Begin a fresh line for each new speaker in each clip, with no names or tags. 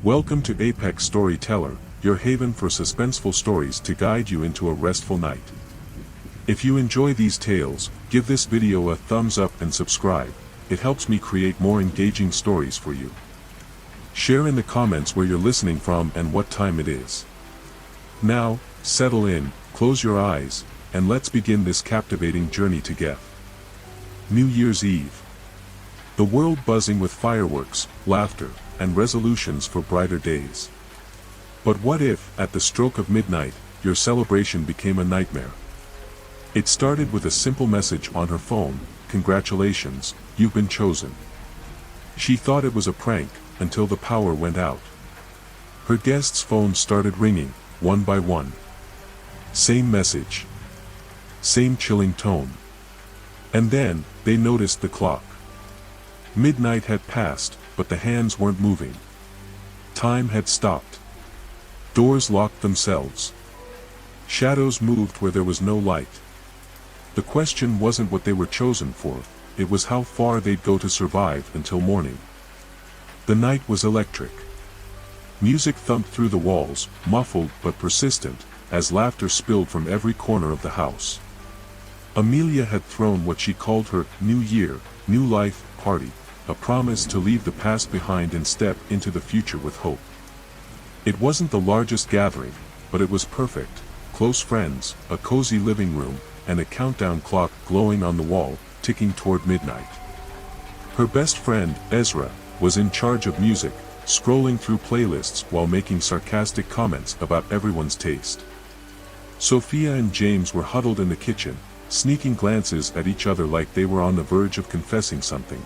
Welcome to Apex Storyteller, your haven for suspenseful stories to guide you into a restful night. If you enjoy these tales, give this video a thumbs up and subscribe. It helps me create more engaging stories for you. Share in the comments where you're listening from and what time it is. Now, settle in, close your eyes, and let's begin this captivating journey together. New Year's Eve. The world buzzing with fireworks, laughter, and resolutions for brighter days. But what if, at the stroke of midnight, your celebration became a nightmare? It started with a simple message on her phone: "Congratulations, you've been chosen." She thought it was a prank, until the power went out. Her guests' phones started ringing, one by one. Same message. Same chilling tone. And then, they noticed the clock. Midnight had passed, but the hands weren't moving. Time had stopped. Doors locked themselves. Shadows moved where there was no light. The question wasn't what they were chosen for, it was how far they'd go to survive until morning. The night was electric. Music thumped through the walls, muffled but persistent, as laughter spilled from every corner of the house. Amelia had thrown what she called her New Year, New Life party, a promise to leave the past behind and step into the future with hope. It wasn't the largest gathering, but it was perfect: close friends, a cozy living room, and a countdown clock glowing on the wall, ticking toward midnight. Her best friend, Ezra, was in charge of music, scrolling through playlists while making sarcastic comments about everyone's taste. Sophia and James were huddled in the kitchen, sneaking glances at each other like they were on the verge of confessing something.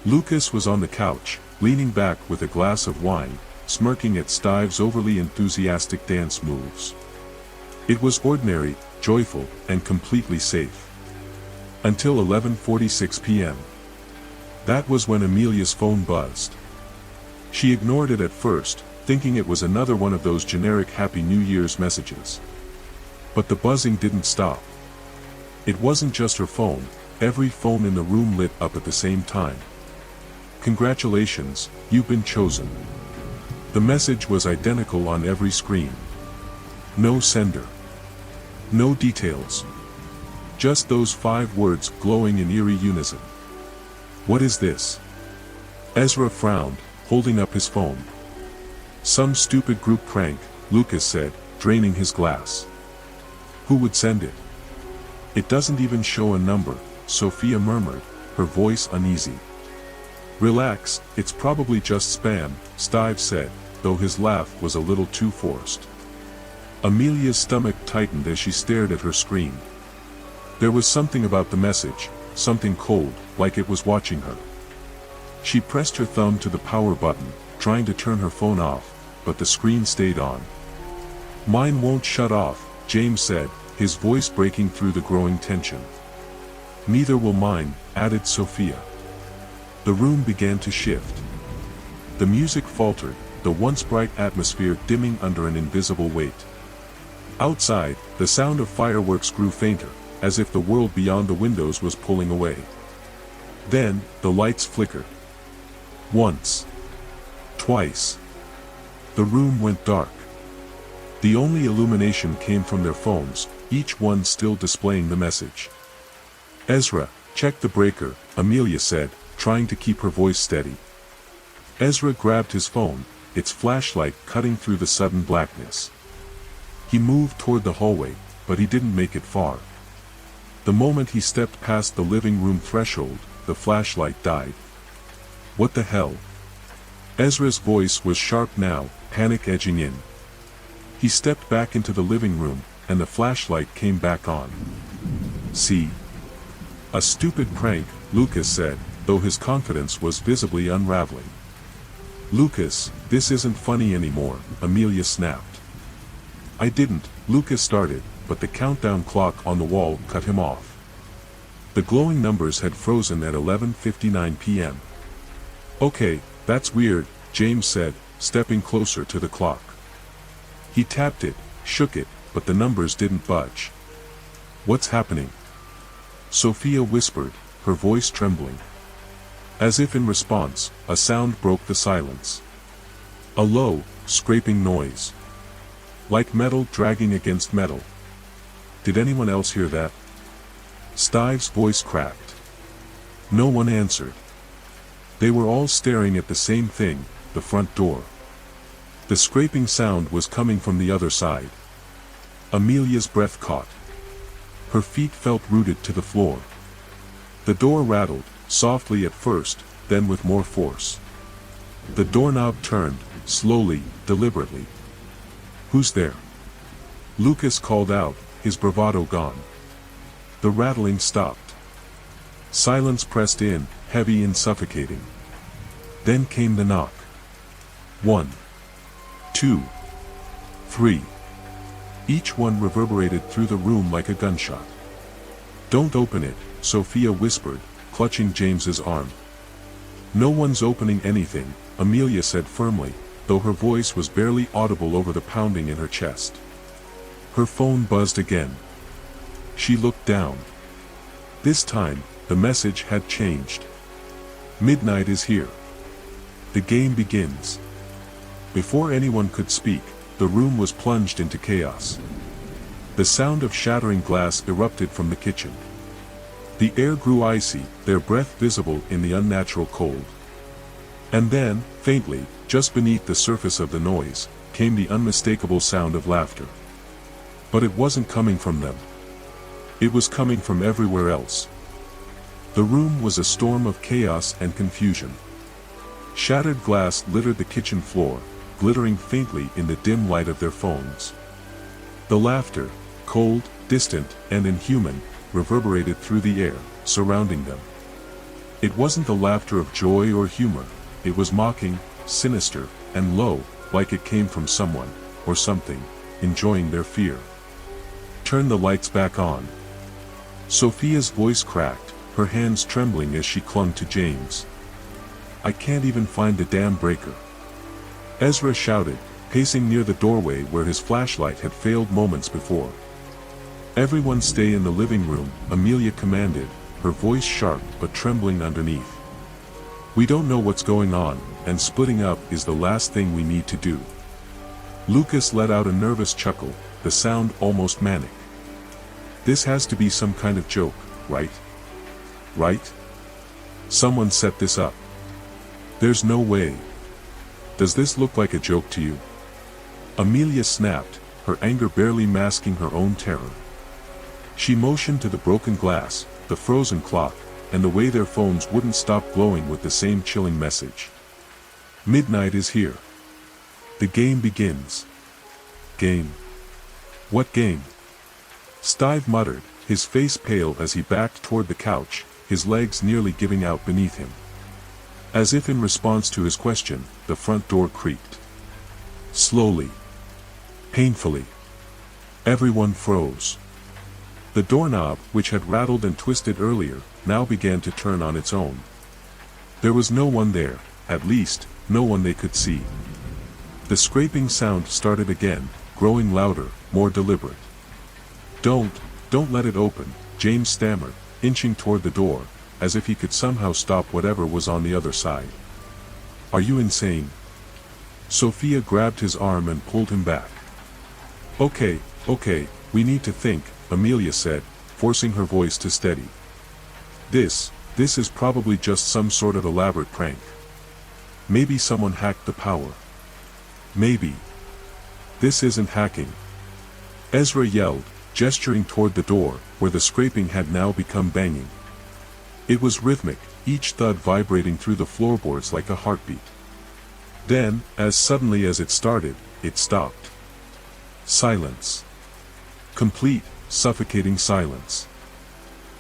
Lucas was on the couch, leaning back with a glass of wine, smirking at Stive's overly enthusiastic dance moves. It was ordinary, joyful, and completely safe. Until 11:46 p.m. That was when Amelia's phone buzzed. She ignored it at first, thinking it was another one of those generic Happy New Year's messages. But the buzzing didn't stop. It wasn't just her phone, every phone in the room lit up at the same time. "Congratulations, you've been chosen." The message was identical on every screen. No sender. No details. Just those 5 words glowing in eerie unison. "What is this?" Ezra frowned, holding up his phone. "Some stupid group prank," Lucas said, draining his glass. "Who would send it?" "It doesn't even show a number," Sophia murmured, her voice uneasy. "Relax, it's probably just spam," Stive said, though his laugh was a little too forced. Amelia's stomach tightened as she stared at her screen. There was something about the message, something cold, like it was watching her. She pressed her thumb to the power button, trying to turn her phone off, but the screen stayed on. "Mine won't shut off," James said, his voice breaking through the growing tension. "Neither will mine," added Sophia. The room began to shift. The music faltered, the once bright atmosphere dimming under an invisible weight. Outside, the sound of fireworks grew fainter, as if the world beyond the windows was pulling away. Then, the lights flickered. Once. Twice. The room went dark. The only illumination came from their phones, each one still displaying the message. "Ezra, check the breaker," Amelia said, trying to keep her voice steady. Ezra grabbed his phone, its flashlight cutting through the sudden blackness. He moved toward the hallway, but he didn't make it far. The moment he stepped past the living room threshold, the flashlight died. "What the hell?" Ezra's voice was sharp now, panic edging in. He stepped back into the living room, and the flashlight came back on. "See? A stupid prank," Lucas said, though his confidence was visibly unraveling. "Lucas, this isn't funny anymore," Amelia snapped. "I didn't," Lucas started, but the countdown clock on the wall cut him off. The glowing numbers had frozen at 11:59 p.m. "Okay, that's weird," James said, stepping closer to the clock. He tapped it, shook it, but the numbers didn't budge. "What's happening?" Sophia whispered, her voice trembling. As if in response, a sound broke the silence. A low, scraping noise. Like metal dragging against metal. Did anyone else hear that? Stive's voice cracked. No one answered. They were all staring at the same thing, the front door. The scraping sound was coming from the other side. Amelia's breath caught. Her feet felt rooted to the floor. The door rattled, softly at first, then with more force. The doorknob turned, slowly, deliberately. "Who's there?" Lucas called out, his bravado gone. The rattling stopped. Silence pressed in, heavy and suffocating. Then came the knock. 1, 2, 3. Each one reverberated through the room like a gunshot. "Don't open it," Sophia whispered, clutching James's arm. "No one's opening anything," Amelia said firmly, though her voice was barely audible over the pounding in her chest. Her phone buzzed again. She looked down. This time, the message had changed. "Midnight is here. The game begins." Before anyone could speak, the room was plunged into chaos. The sound of shattering glass erupted from the kitchen. The air grew icy, their breath visible in the unnatural cold. And then, faintly, just beneath the surface of the noise, came the unmistakable sound of laughter. But it wasn't coming from them. It was coming from everywhere else. The room was a storm of chaos and confusion. Shattered glass littered the kitchen floor, glittering faintly in the dim light of their phones. The laughter, cold, distant, and inhuman, reverberated through the air, surrounding them. It wasn't the laughter of joy or humor, it was mocking, sinister, and low, like it came from someone, or something, enjoying their fear. "Turn the lights back on." Sophia's voice cracked, her hands trembling as she clung to James. "I can't even find the damn breaker." Ezra shouted, pacing near the doorway where his flashlight had failed moments before. "Everyone stay in the living room," Amelia commanded, her voice sharp but trembling underneath. "We don't know what's going on, and splitting up is the last thing we need to do." Lucas let out a nervous chuckle, the sound almost manic. "This has to be some kind of joke, right? Right? Someone set this up. There's no way. Does this look like a joke to you?" Amelia snapped, her anger barely masking her own terror. She motioned to the broken glass, the frozen clock, and the way their phones wouldn't stop glowing with the same chilling message. "Midnight is here. The game begins." "Game? What game?" Stive muttered, his face pale as he backed toward the couch, his legs nearly giving out beneath him. As if in response to his question, the front door creaked. Slowly. Painfully. Everyone froze. The doorknob, which had rattled and twisted earlier, now began to turn on its own. There was no one there, at least, no one they could see. The scraping sound started again, growing louder, more deliberate. Don't let it open," James stammered, inching toward the door, as if he could somehow stop whatever was on the other side. "Are you insane?" Sophia grabbed his arm and pulled him back. Okay, we need to think," Amelia said, forcing her voice to steady. This is probably just some sort of elaborate prank. Maybe someone hacked the power. Maybe. This isn't hacking." Ezra yelled, gesturing toward the door, where the scraping had now become banging. It was rhythmic, each thud vibrating through the floorboards like a heartbeat. Then, as suddenly as it started, it stopped. Silence. Complete, suffocating silence.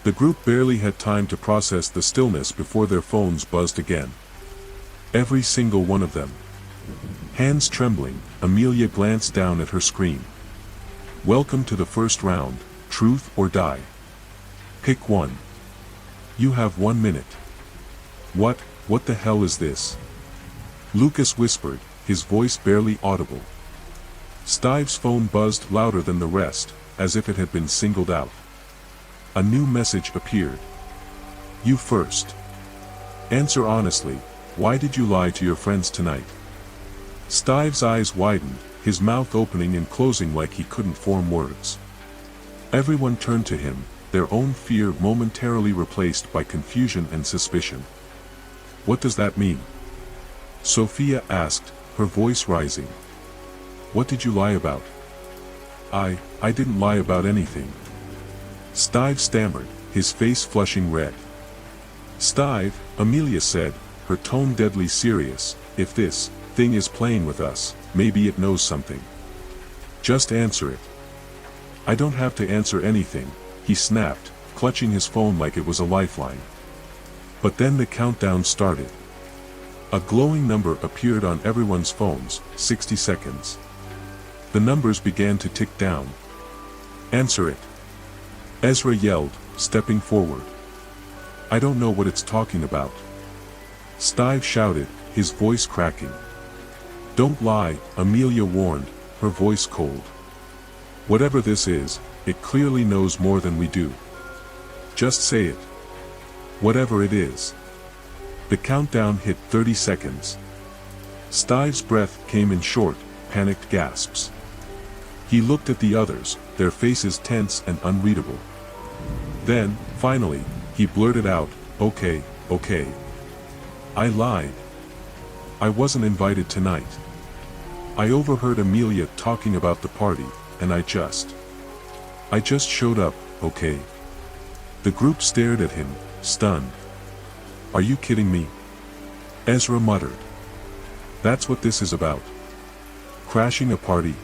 The group barely had time to process the stillness before their phones buzzed again. Every single one of them. Hands trembling, Amelia glanced down at her screen. "Welcome to the first round, truth or die. Pick one. You have 1 minute." What the hell is this?" Lucas whispered, his voice barely audible. Stive's phone buzzed louder than the rest, as if it had been singled out. A new message appeared. "You first. Answer honestly, why did you lie to your friends tonight?" Stive's eyes widened, his mouth opening and closing like he couldn't form words. Everyone turned to him, their own fear momentarily replaced by confusion and suspicion. "What does that mean?" Sophia asked, her voice rising. "What did you lie about?" I didn't lie about anything." Stive stammered, his face flushing red. "Stive," Amelia said, her tone deadly serious, "if this thing is playing with us, maybe it knows something. Just answer it." "I don't have to answer anything," he snapped, clutching his phone like it was a lifeline. But then the countdown started. A glowing number appeared on everyone's phones, 60 seconds. The numbers began to tick down. "Answer it," Ezra yelled, stepping forward. "I don't know what it's talking about," Stive shouted, his voice cracking. "Don't lie," Amelia warned, her voice cold. "Whatever this is, it clearly knows more than we do. Just say it. Whatever it is." The countdown hit 30 seconds. Stive's breath came in short, panicked gasps. He looked at the others, their faces tense and unreadable. Then, finally, he blurted out, okay. I lied. I wasn't invited tonight. I overheard Amelia talking about the party, and I just showed up, okay?" The group stared at him, stunned. "Are you kidding me?" Ezra muttered. "That's what this is about. Crashing a party?"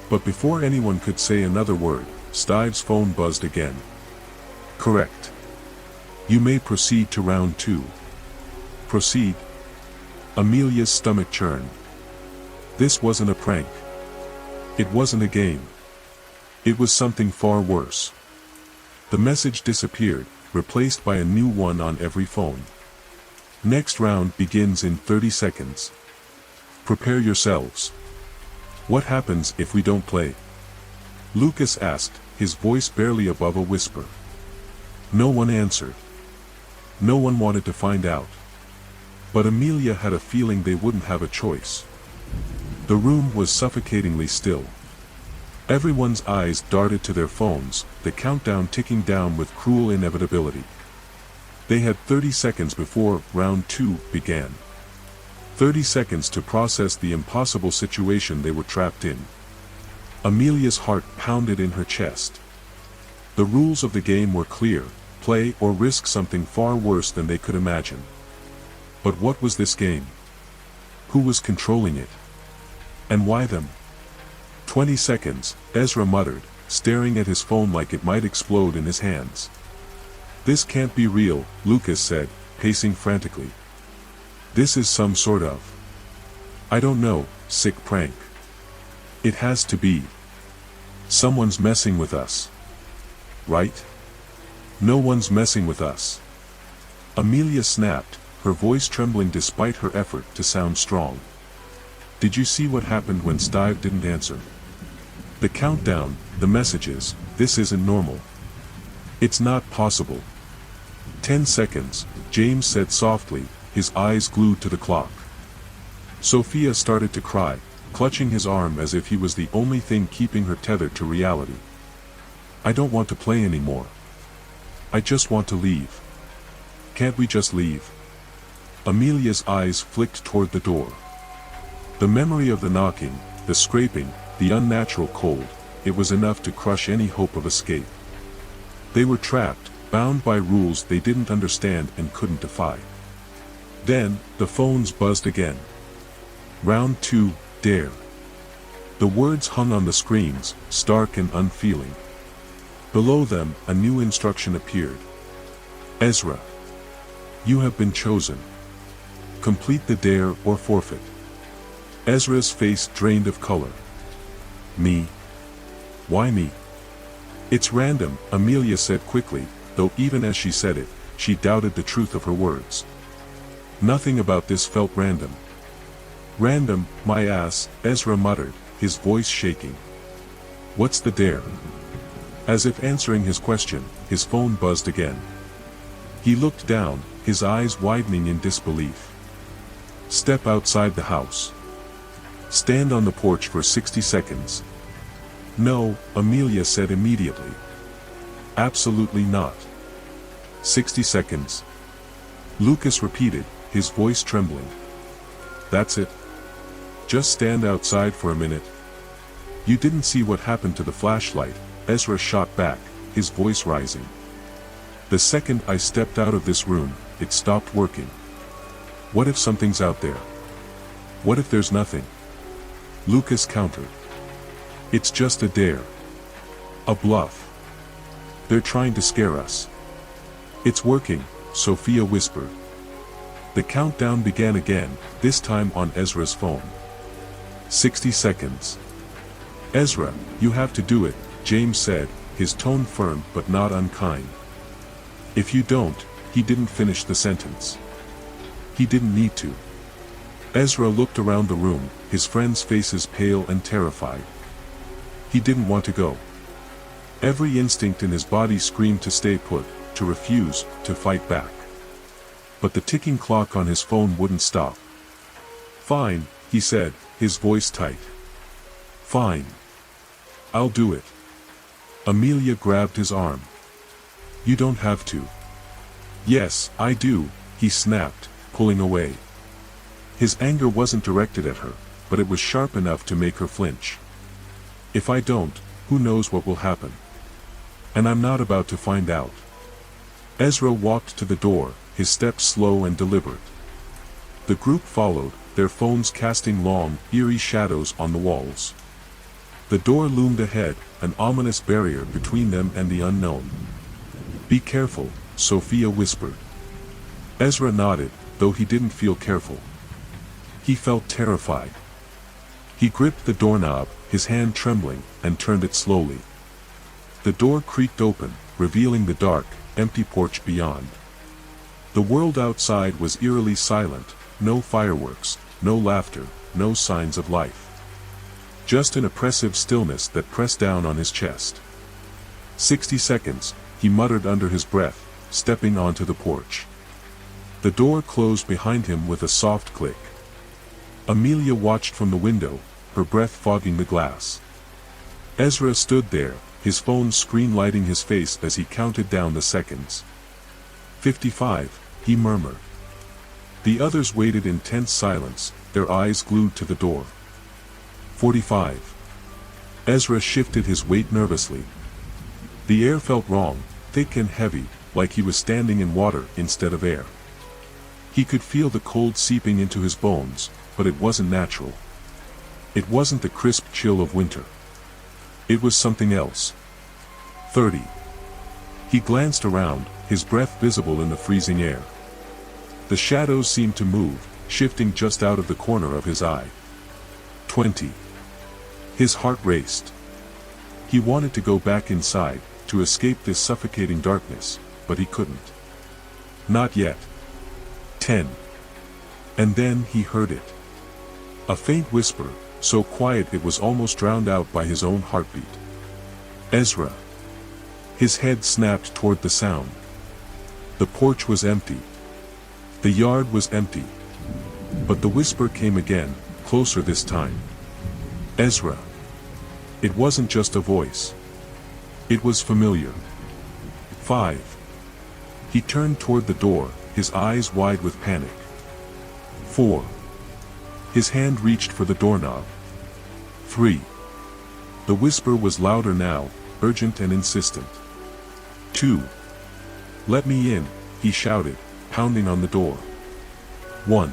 But before anyone could say another word, Stive's phone buzzed again. "Correct. You may proceed to round 2. "Proceed?" Amelia's stomach churned. This wasn't a prank. It wasn't a game. It was something far worse. The message disappeared, replaced by a new one on every phone. "Next round begins in 30 seconds. Prepare yourselves. What happens if we don't play?" Lucas asked, his voice barely above a whisper. No one answered. No one wanted to find out. But Amelia had a feeling they wouldn't have a choice. The room was suffocatingly still. Everyone's eyes darted to their phones, the countdown ticking down with cruel inevitability. They had 30 seconds before round 2 began. 30 seconds to process the impossible situation they were trapped in. Amelia's heart pounded in her chest. The rules of the game were clear: play or risk something far worse than they could imagine. But what was this game? Who was controlling it? And why them? 20 seconds, Ezra muttered, staring at his phone like it might explode in his hands. "This can't be real," Lucas said, pacing frantically. "This is some sort of, I don't know, sick prank. It has to be. Someone's messing with us. Right? No one's messing with us." Amelia snapped, her voice trembling despite her effort to sound strong. "Did you see what happened when Stive didn't answer? The countdown, the messages, this isn't normal. It's not possible." 10 seconds, James said softly, his eyes glued to the clock. Sophia started to cry, clutching his arm as if he was the only thing keeping her tethered to reality. "I don't want to play anymore. I just want to leave. Can't we just leave?" Amelia's eyes flicked toward the door. The memory of the knocking, the scraping, the unnatural cold, it was enough to crush any hope of escape. They were trapped, bound by rules they didn't understand and couldn't defy. Then, the phones buzzed again. "Round 2, dare." The words hung on the screens, stark and unfeeling. Below them, a new instruction appeared. "Ezra, you have been chosen. Complete the dare or forfeit." Ezra's face drained of color. "Me? Why me?" "It's random," Amelia said quickly, though even as she said it, she doubted the truth of her words. Nothing about this felt random. "Random, my ass," Ezra muttered, his voice shaking. "What's the dare?" As if answering his question, his phone buzzed again. He looked down, his eyes widening in disbelief. "Step outside the house. Stand on the porch for 60 seconds. No, Amelia said immediately. Absolutely not. 60 seconds. Lucas repeated, his voice trembling. That's it. Just stand outside for a minute. You didn't see what happened to the flashlight, Ezra shot back, his voice rising. The second I stepped out of this room, it stopped working. What if something's out there? What if there's nothing? Lucas countered. It's just a dare. A bluff. They're trying to scare us. It's working, Sophia whispered. The countdown began again, this time on Ezra's phone. 60 seconds. Ezra, you have to do it, James said, his tone firm but not unkind. If you don't, he didn't finish the sentence. He didn't need to. Ezra looked around the room, his friends' faces pale and terrified. He didn't want to go. Every instinct in his body screamed to stay put, to refuse, to fight back. But the ticking clock on his phone wouldn't stop. Fine, he said, his voice tight. Fine. I'll do it. Amelia grabbed his arm. You don't have to. Yes, I do, he snapped, pulling away. His anger wasn't directed at her, but it was sharp enough to make her flinch. If I don't, who knows what will happen? And I'm not about to find out. Ezra walked to the door, his steps slow and deliberate. The group followed, their phones casting long, eerie shadows on the walls. The door loomed ahead, an ominous barrier between them and the unknown. Be careful, Sophia whispered. Ezra nodded, though he didn't feel careful. He felt terrified. He gripped the doorknob, his hand trembling, and turned it slowly. The door creaked open, revealing the dark, empty porch beyond. The world outside was eerily silent, no fireworks, no laughter, no signs of life. Just an oppressive stillness that pressed down on his chest. 60 seconds, he muttered under his breath, stepping onto the porch. The door closed behind him with a soft click. Amelia watched from the window, her breath fogging the glass. Ezra stood there, his phone screen lighting his face as he counted down the seconds. 55, he murmured. The others waited in tense silence, their eyes glued to the door. 45. Ezra shifted his weight nervously. The air felt wrong, thick and heavy, like he was standing in water instead of air. He could feel the cold seeping into his bones, but it wasn't natural. It wasn't the crisp chill of winter. It was something else. 30. He glanced around, his breath visible in the freezing air. The shadows seemed to move, shifting just out of the corner of his eye. 20. His heart raced. He wanted to go back inside, to escape this suffocating darkness, but he couldn't. Not yet. 10. And then he heard it. A faint whisper, so quiet it was almost drowned out by his own heartbeat. Ezra. His head snapped toward the sound. The porch was empty. The yard was empty. But the whisper came again, closer this time. Ezra. It wasn't just a voice. It was familiar. 5. He turned toward the door, his eyes wide with panic. 4. His hand reached for the doorknob. 3. The whisper was louder now, urgent and insistent. 2. Let me in, he shouted, pounding on the door. 1.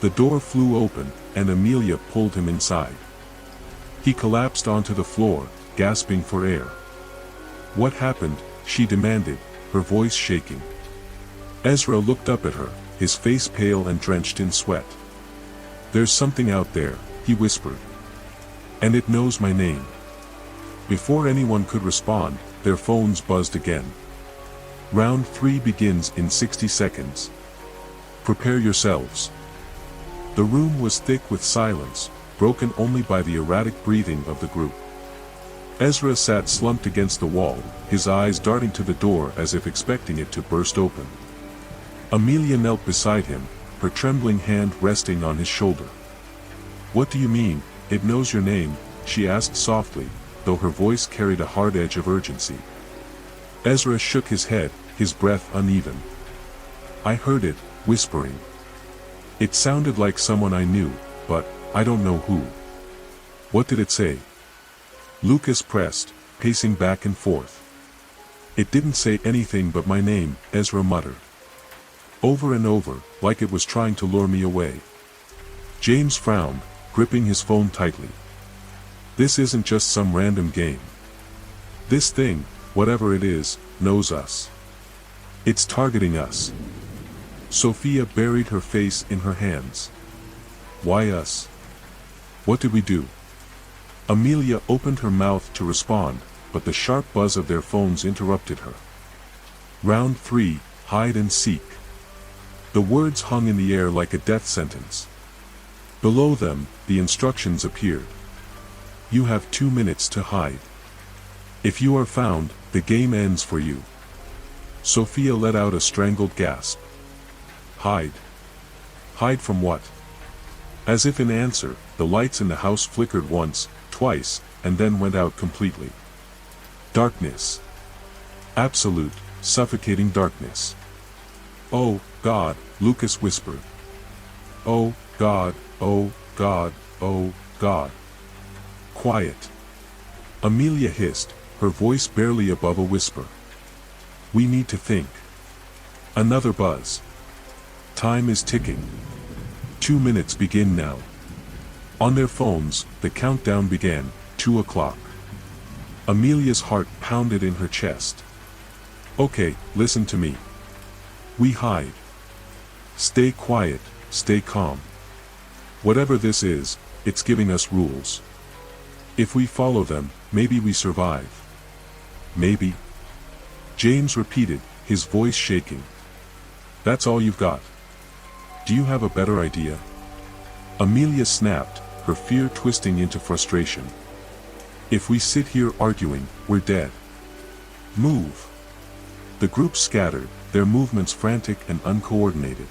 The door flew open, and Amelia pulled him inside. He collapsed onto the floor, gasping for air. What happened? She demanded, her voice shaking. Ezra looked up at her, his face pale and drenched in sweat. There's something out there, he whispered. And it knows my name. Before anyone could respond, their phones buzzed again. Round 3 begins in 60 seconds. Prepare yourselves. The room was thick with silence, broken only by the erratic breathing of the group. Ezra sat slumped against the wall, his eyes darting to the door as if expecting it to burst open. Amelia knelt beside him, her trembling hand resting on his shoulder. What do you mean, it knows your name? She asked softly, though her voice carried a hard edge of urgency. Ezra shook his head, his breath uneven. I heard it, whispering. It sounded like someone I knew, but I don't know who. What did it say? Lucas pressed, pacing back and forth. It didn't say anything but my name, Ezra muttered. Over and over, like it was trying to lure me away. James frowned, gripping his phone tightly. This isn't just some random game. This thing, whatever it is, knows us. It's targeting us. Sophia buried her face in her hands. Why us? What did we do? Amelia opened her mouth to respond, but the sharp buzz of their phones interrupted her. Round 3, hide and seek. The words hung in the air like a death sentence. Below them, the instructions appeared. You have 2 minutes to hide. If you are found, the game ends for you. Sophia let out a strangled gasp. Hide. Hide from what? As if in answer, the lights in the house flickered once, twice, and then went out completely. Darkness. Absolute, suffocating darkness. Oh, God, Lucas whispered. Oh, God, oh, God, oh, God. Quiet. Amelia hissed, her voice barely above a whisper. We need to think. Another buzz. Time is ticking. 2 minutes begin now. On their phones, the countdown began, 2 o'clock. Amelia's heart pounded in her chest. Okay, listen to me. We hide. Stay quiet, stay calm. Whatever this is, it's giving us rules. If we follow them, maybe we survive. Maybe. James repeated, his voice shaking. That's all you've got? Do you have a better idea? Amelia snapped, her fear twisting into frustration. If we sit here arguing, we're dead. Move. The group scattered, their movements frantic and uncoordinated.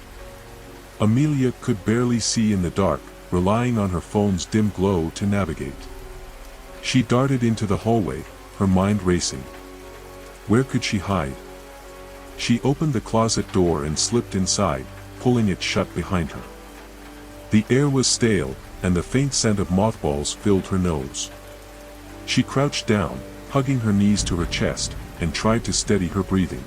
Amelia could barely see in the dark, relying on her phone's dim glow to navigate. She darted into the hallway, her mind racing. Where could she hide? She opened the closet door and slipped inside, pulling it shut behind her. The air was stale, and the faint scent of mothballs filled her nose. She crouched down, hugging her knees to her chest, and tried to steady her breathing.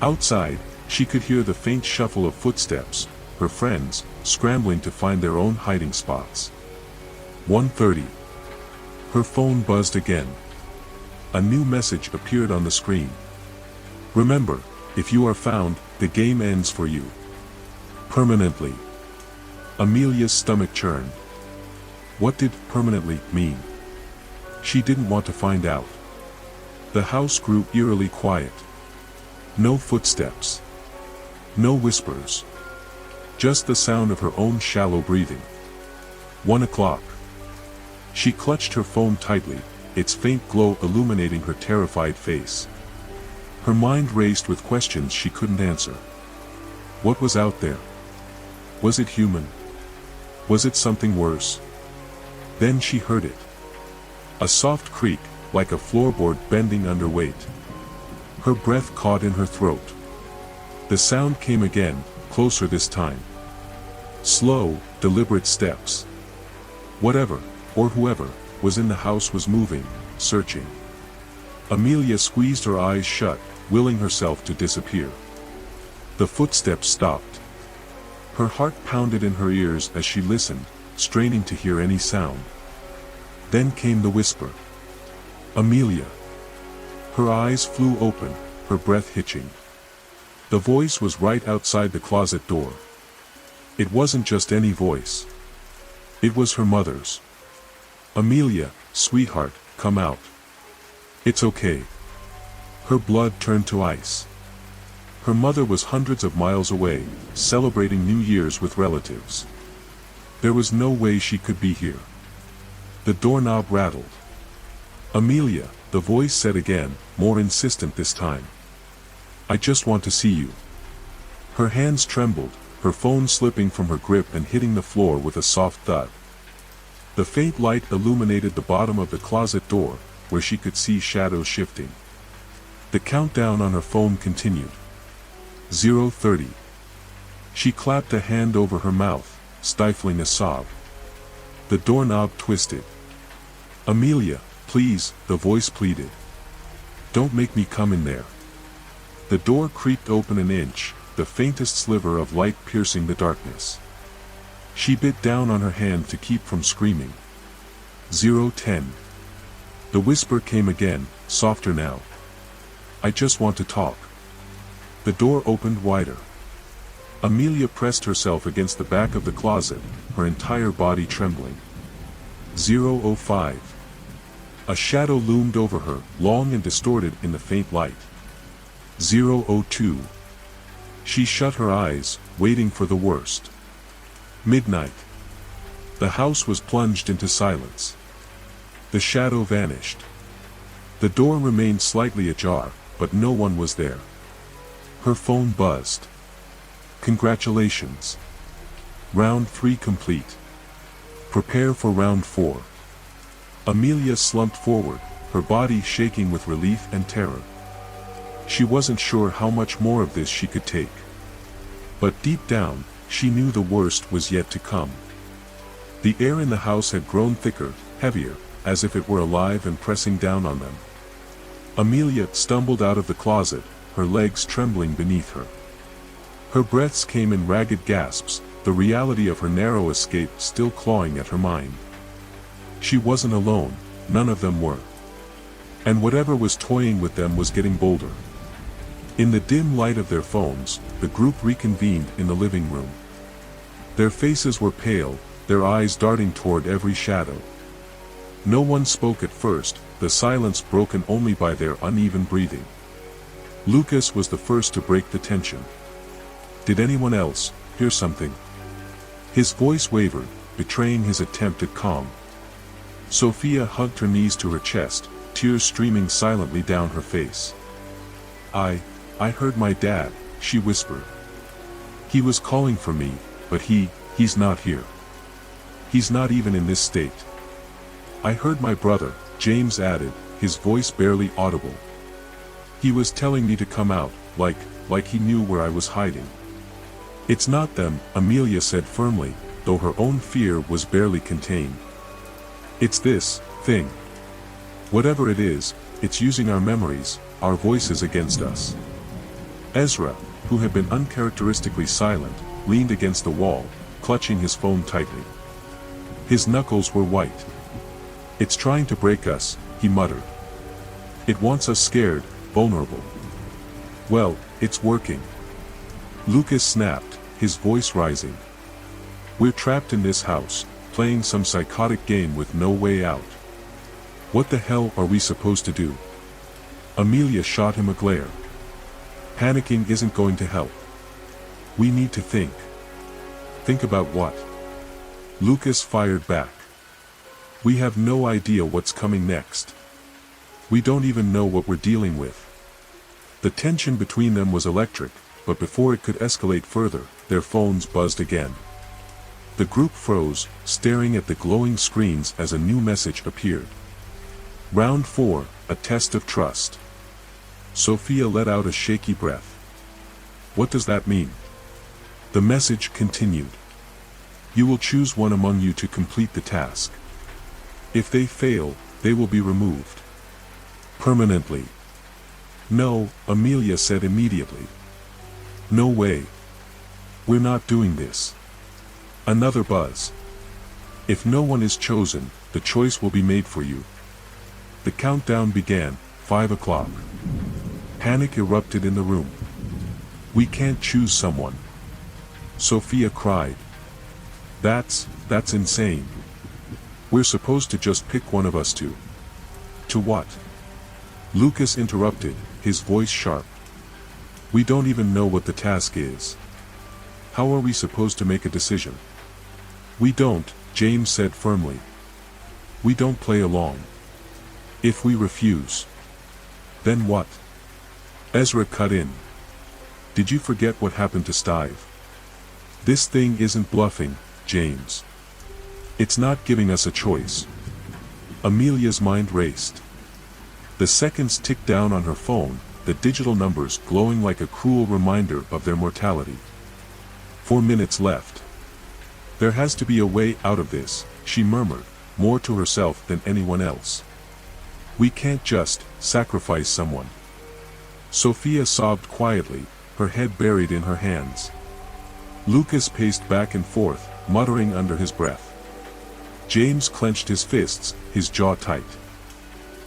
Outside, she could hear the faint shuffle of footsteps, her friends, scrambling to find their own hiding spots. 1:30. Her phone buzzed again. A new message appeared on the screen. Remember, if you are found, the game ends for you. Permanently. Amelia's stomach churned. What did permanently mean? She didn't want to find out. The house grew eerily quiet. No footsteps. No whispers. Just the sound of her own shallow breathing. 1 o'clock. She clutched her phone tightly, its faint glow illuminating her terrified face. Her mind raced with questions she couldn't answer. What was out there? Was it human? Was it something worse? Then she heard it. A soft creak, like a floorboard bending under weight. Her breath caught in her throat. The sound came again, closer this time. Slow, deliberate steps. Whatever, or whoever, was in the house was moving, searching. Amelia squeezed her eyes shut, willing herself to disappear. The footsteps stopped. Her heart pounded in her ears as she listened, straining to hear any sound. Then came the whisper. Amelia. Her eyes flew open, her breath hitching. The voice was right outside the closet door. It wasn't just any voice. It was her mother's. Amelia, sweetheart, come out. It's okay. Her blood turned to ice. Her mother was hundreds of miles away, celebrating New Year's with relatives. There was no way she could be here. The doorknob rattled. Amelia, the voice said again, more insistent this time. I just want to see you. Her hands trembled, her phone slipping from her grip and hitting the floor with a soft thud. The faint light illuminated the bottom of the closet door, where she could see shadows shifting. The countdown on her phone continued. 0:30. She clapped a hand over her mouth, stifling a sob. The doorknob twisted. "Amelia, please," the voice pleaded. "Don't make me come in there." The door creaked open an inch, the faintest sliver of light piercing the darkness. She bit down on her hand to keep from screaming. 0:10. The whisper came again, softer now. "I just want to talk." The door opened wider. Amelia pressed herself against the back of the closet, her entire body trembling. 0:05. A shadow loomed over her, long and distorted in the faint light. 0:02. She shut her eyes, waiting for the worst. Midnight. The house was plunged into silence. The shadow vanished. The door remained slightly ajar, but no one was there. Her phone buzzed. "Congratulations. Round 3 complete. Prepare for round 4. Amelia slumped forward, her body shaking with relief and terror. She wasn't sure how much more of this she could take. But deep down, she knew the worst was yet to come. The air in the house had grown thicker, heavier, as if it were alive and pressing down on them. Amelia stumbled out of the closet, her legs trembling beneath her. Her breaths came in ragged gasps, the reality of her narrow escape still clawing at her mind. She wasn't alone, none of them were. And whatever was toying with them was getting bolder. In the dim light of their phones, the group reconvened in the living room. Their faces were pale, their eyes darting toward every shadow. No one spoke at first, the silence broken only by their uneven breathing. Lucas was the first to break the tension. "Did anyone else hear something?" His voice wavered, betraying his attempt at calm. Sophia hugged her knees to her chest, tears streaming silently down her face. I heard my dad," she whispered. "He was calling for me, but he's not here. He's not even in this state." "I heard my brother," James added, his voice barely audible. "He was telling me to come out, like he knew where I was hiding." "It's not them," Amelia said firmly, though her own fear was barely contained. "It's this thing. Whatever it is, it's using our memories, our voices against us." Ezra, who had been uncharacteristically silent, leaned against the wall, clutching his phone tightly. His knuckles were white. "It's trying to break us," he muttered. "It wants us scared, vulnerable." "Well, it's working." Lucas snapped, his voice rising. "We're trapped in this house, playing some psychotic game with no way out. What the hell are we supposed to do?" Amelia shot him a glare. "Panicking isn't going to help. We need to think." "Think about what?" Lucas fired back. "We have no idea what's coming next. We don't even know what we're dealing with." The tension between them was electric, but before it could escalate further, their phones buzzed again. The group froze, staring at the glowing screens as a new message appeared. Round 4, a test of trust. Sophia let out a shaky breath. "What does that mean?" The message continued. "You will choose one among you to complete the task. If they fail, they will be removed. Permanently." "No," Amelia said immediately. "No way. We're not doing this." Another buzz. "If no one is chosen, the choice will be made for you." The countdown began, 5 o'clock. Panic erupted in the room. "We can't choose someone," Sophia cried. That's insane. We're supposed to just pick one of us to." "To what?" Lucas interrupted, his voice sharp. "We don't even know what the task is. How are we supposed to make a decision?" "We don't," James said firmly. "We don't play along. If we refuse, then what?" Ezra cut in. "Did you forget what happened to Steve? This thing isn't bluffing, James. It's not giving us a choice. Amelia's mind raced. The seconds ticked down on her phone, the digital numbers glowing like a cruel reminder of their mortality. 4 minutes left. There has to be a way out of this, she murmured, more to herself than anyone else. We can't just sacrifice someone. Sophia sobbed quietly, her head buried in her hands. Lucas paced back and forth, muttering under his breath. James clenched his fists, his jaw tight.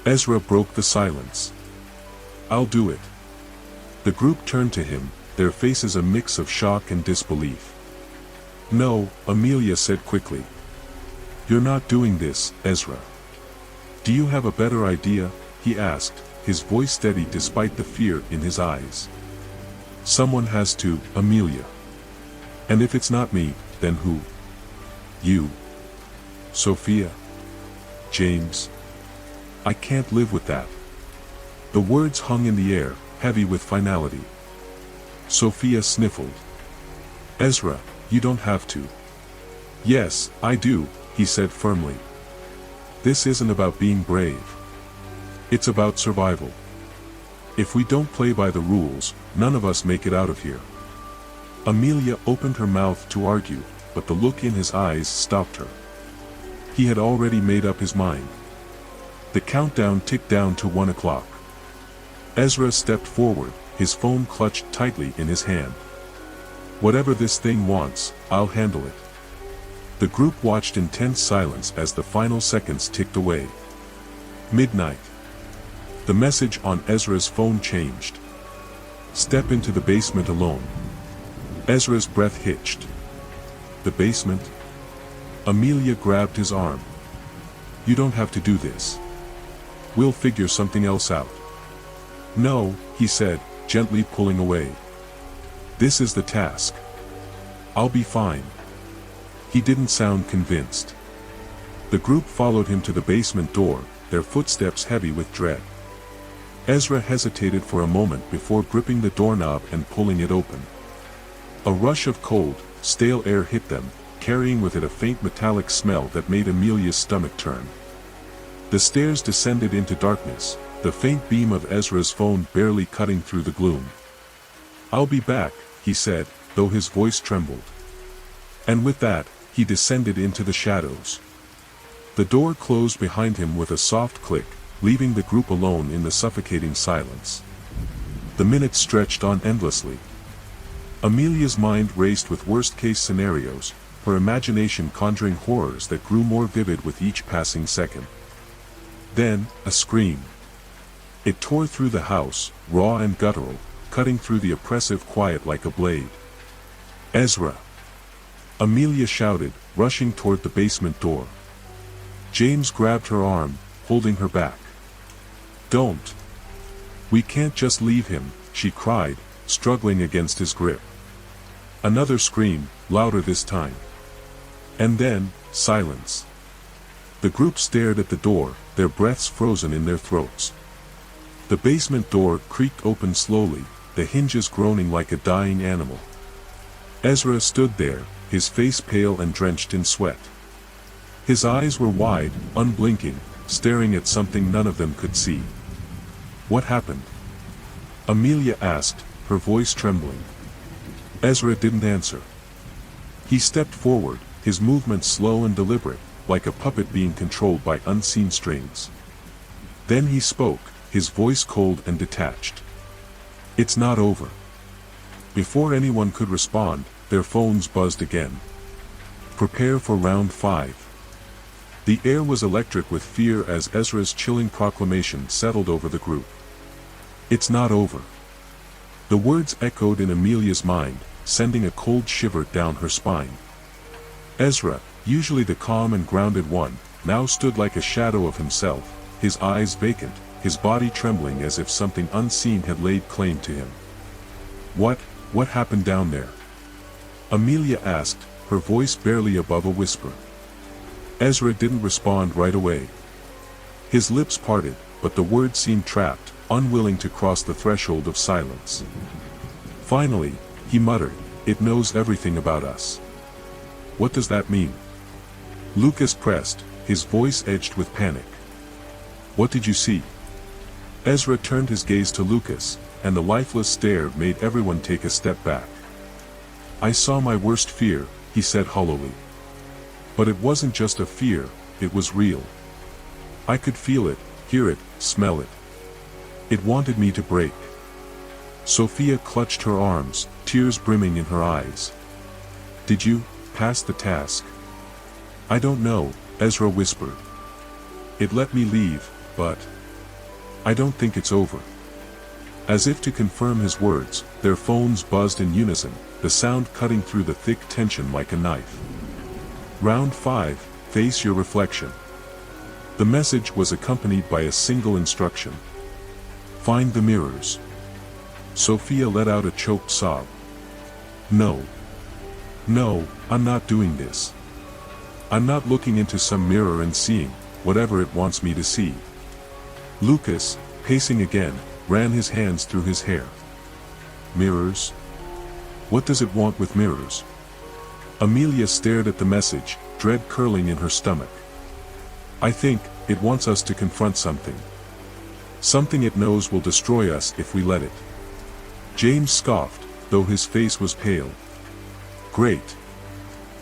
Ezra broke the silence. I'll do it. The group turned to him, their faces a mix of shock and disbelief. No, Amelia said quickly. You're not doing this, Ezra. Do you have a better idea? He asked, his voice steady despite the fear in his eyes. Someone has to, Amelia. And if it's not me, then who? You. Sophia. James. I can't live with that. The words hung in the air, heavy with finality. Sophia sniffled. Ezra, you don't have to. Yes, I do, he said firmly. This isn't about being brave. It's about survival. If we don't play by the rules, none of us make it out of here. Amelia opened her mouth to argue, but the look in his eyes stopped her. He had already made up his mind. The countdown ticked down to 1 o'clock. Ezra stepped forward, his phone clutched tightly in his hand. Whatever this thing wants, I'll handle it. The group watched in tense silence as the final seconds ticked away. Midnight. The message on Ezra's phone changed. Step into the basement alone. Ezra's breath hitched. The basement? Amelia grabbed his arm. You don't have to do this. We'll figure something else out. No, he said, gently pulling away. This is the task. I'll be fine. He didn't sound convinced. The group followed him to the basement door, their footsteps heavy with dread. Ezra hesitated for a moment before gripping the doorknob and pulling it open. A rush of cold, stale air hit them, carrying with it a faint metallic smell that made Amelia's stomach turn. The stairs descended into darkness, the faint beam of Ezra's phone barely cutting through the gloom. I'll be back, he said, though his voice trembled. And with that, he descended into the shadows. The door closed behind him with a soft click, leaving the group alone in the suffocating silence. The minutes stretched on endlessly. Amelia's mind raced with worst-case scenarios, her imagination conjuring horrors that grew more vivid with each passing second. Then, a scream. It tore through the house, raw and guttural, cutting through the oppressive quiet like a blade. Ezra! Amelia shouted, rushing toward the basement door. James grabbed her arm, holding her back. Don't! We can't just leave him, she cried, struggling against his grip. Another scream, louder this time. And then, silence. The group stared at the door, their breaths frozen in their throats. The basement door creaked open slowly, the hinges groaning like a dying animal. Ezra stood there, his face pale and drenched in sweat. His eyes were wide, unblinking, staring at something none of them could see. What happened? Amelia asked, her voice trembling. Ezra didn't answer. He stepped forward, his movements slow and deliberate, like a puppet being controlled by unseen strings. Then he spoke, his voice cold and detached. It's not over. Before anyone could respond, their phones buzzed again. Prepare for round 5. The air was electric with fear as Ezra's chilling proclamation settled over the group. It's not over. The words echoed in Amelia's mind, sending a cold shiver down her spine. Ezra, usually the calm and grounded one, now stood like a shadow of himself, his eyes vacant, his body trembling as if something unseen had laid claim to him. What happened down there? Amelia asked, her voice barely above a whisper. Ezra didn't respond right away. His lips parted, but the words seemed trapped, unwilling to cross the threshold of silence. Finally, he muttered, "It knows everything about us." What does that mean? Lucas pressed, his voice edged with panic. What did you see? Ezra turned his gaze to Lucas, and the lifeless stare made everyone take a step back. I saw my worst fear, he said hollowly. But it wasn't just a fear, it was real. I could feel it, hear it, smell it. It wanted me to break. Sophia clutched her arms, tears brimming in her eyes. Did you pass the task? I don't know, Ezra whispered. It let me leave, but I don't think it's over. As if to confirm his words, their phones buzzed in unison, the sound cutting through the thick tension like a knife. Round 5, face your reflection. The message was accompanied by a single instruction. Find the mirrors. Sophia let out a choked sob. No. No, I'm not doing this. I'm not looking into some mirror and seeing whatever it wants me to see. Lucas, pacing again, ran his hands through his hair. Mirrors? What does it want with mirrors? Amelia stared at the message, dread curling in her stomach. I think it wants us to confront something. Something it knows will destroy us if we let it. James scoffed, though his face was pale. Great.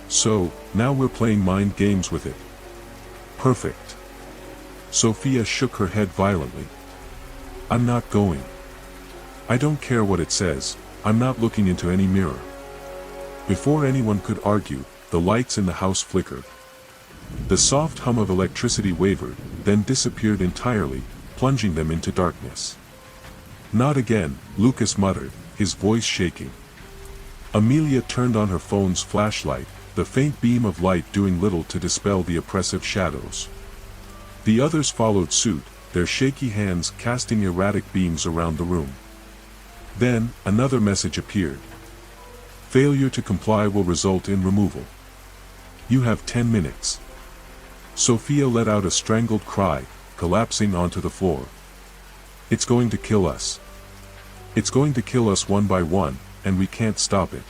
So, now we're playing mind games with it. Perfect. Sophia shook her head violently. I'm not going. I don't care what it says, I'm not looking into any mirror. Before anyone could argue, the lights in the house flickered. The soft hum of electricity wavered, then disappeared entirely, plunging them into darkness. Not again, Lucas muttered, his voice shaking. Amelia turned on her phone's flashlight, the faint beam of light doing little to dispel the oppressive shadows. The others followed suit, their shaky hands casting erratic beams around the room. Then, another message appeared. Failure to comply will result in removal. You have 10 minutes. Sophia let out a strangled cry, collapsing onto the floor. It's going to kill us. It's going to kill us one by one, and we can't stop it.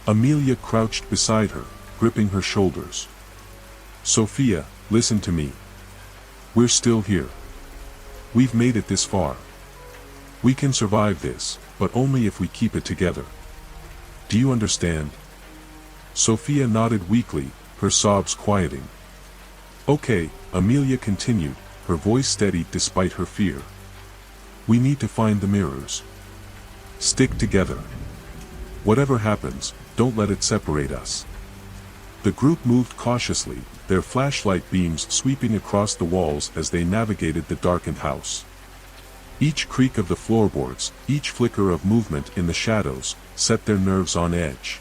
Amelia crouched beside her, gripping her shoulders. Sophia, listen to me. We're still here. We've made it this far. We can survive this, but only if we keep it together. Do you understand? Sophia nodded weakly, her sobs quieting. Okay, Amelia continued, her voice steady despite her fear. We need to find the mirrors. Stick together. Whatever happens, don't let it separate us. The group moved cautiously, their flashlight beams sweeping across the walls as they navigated the darkened house. Each creak of the floorboards, each flicker of movement in the shadows, set their nerves on edge.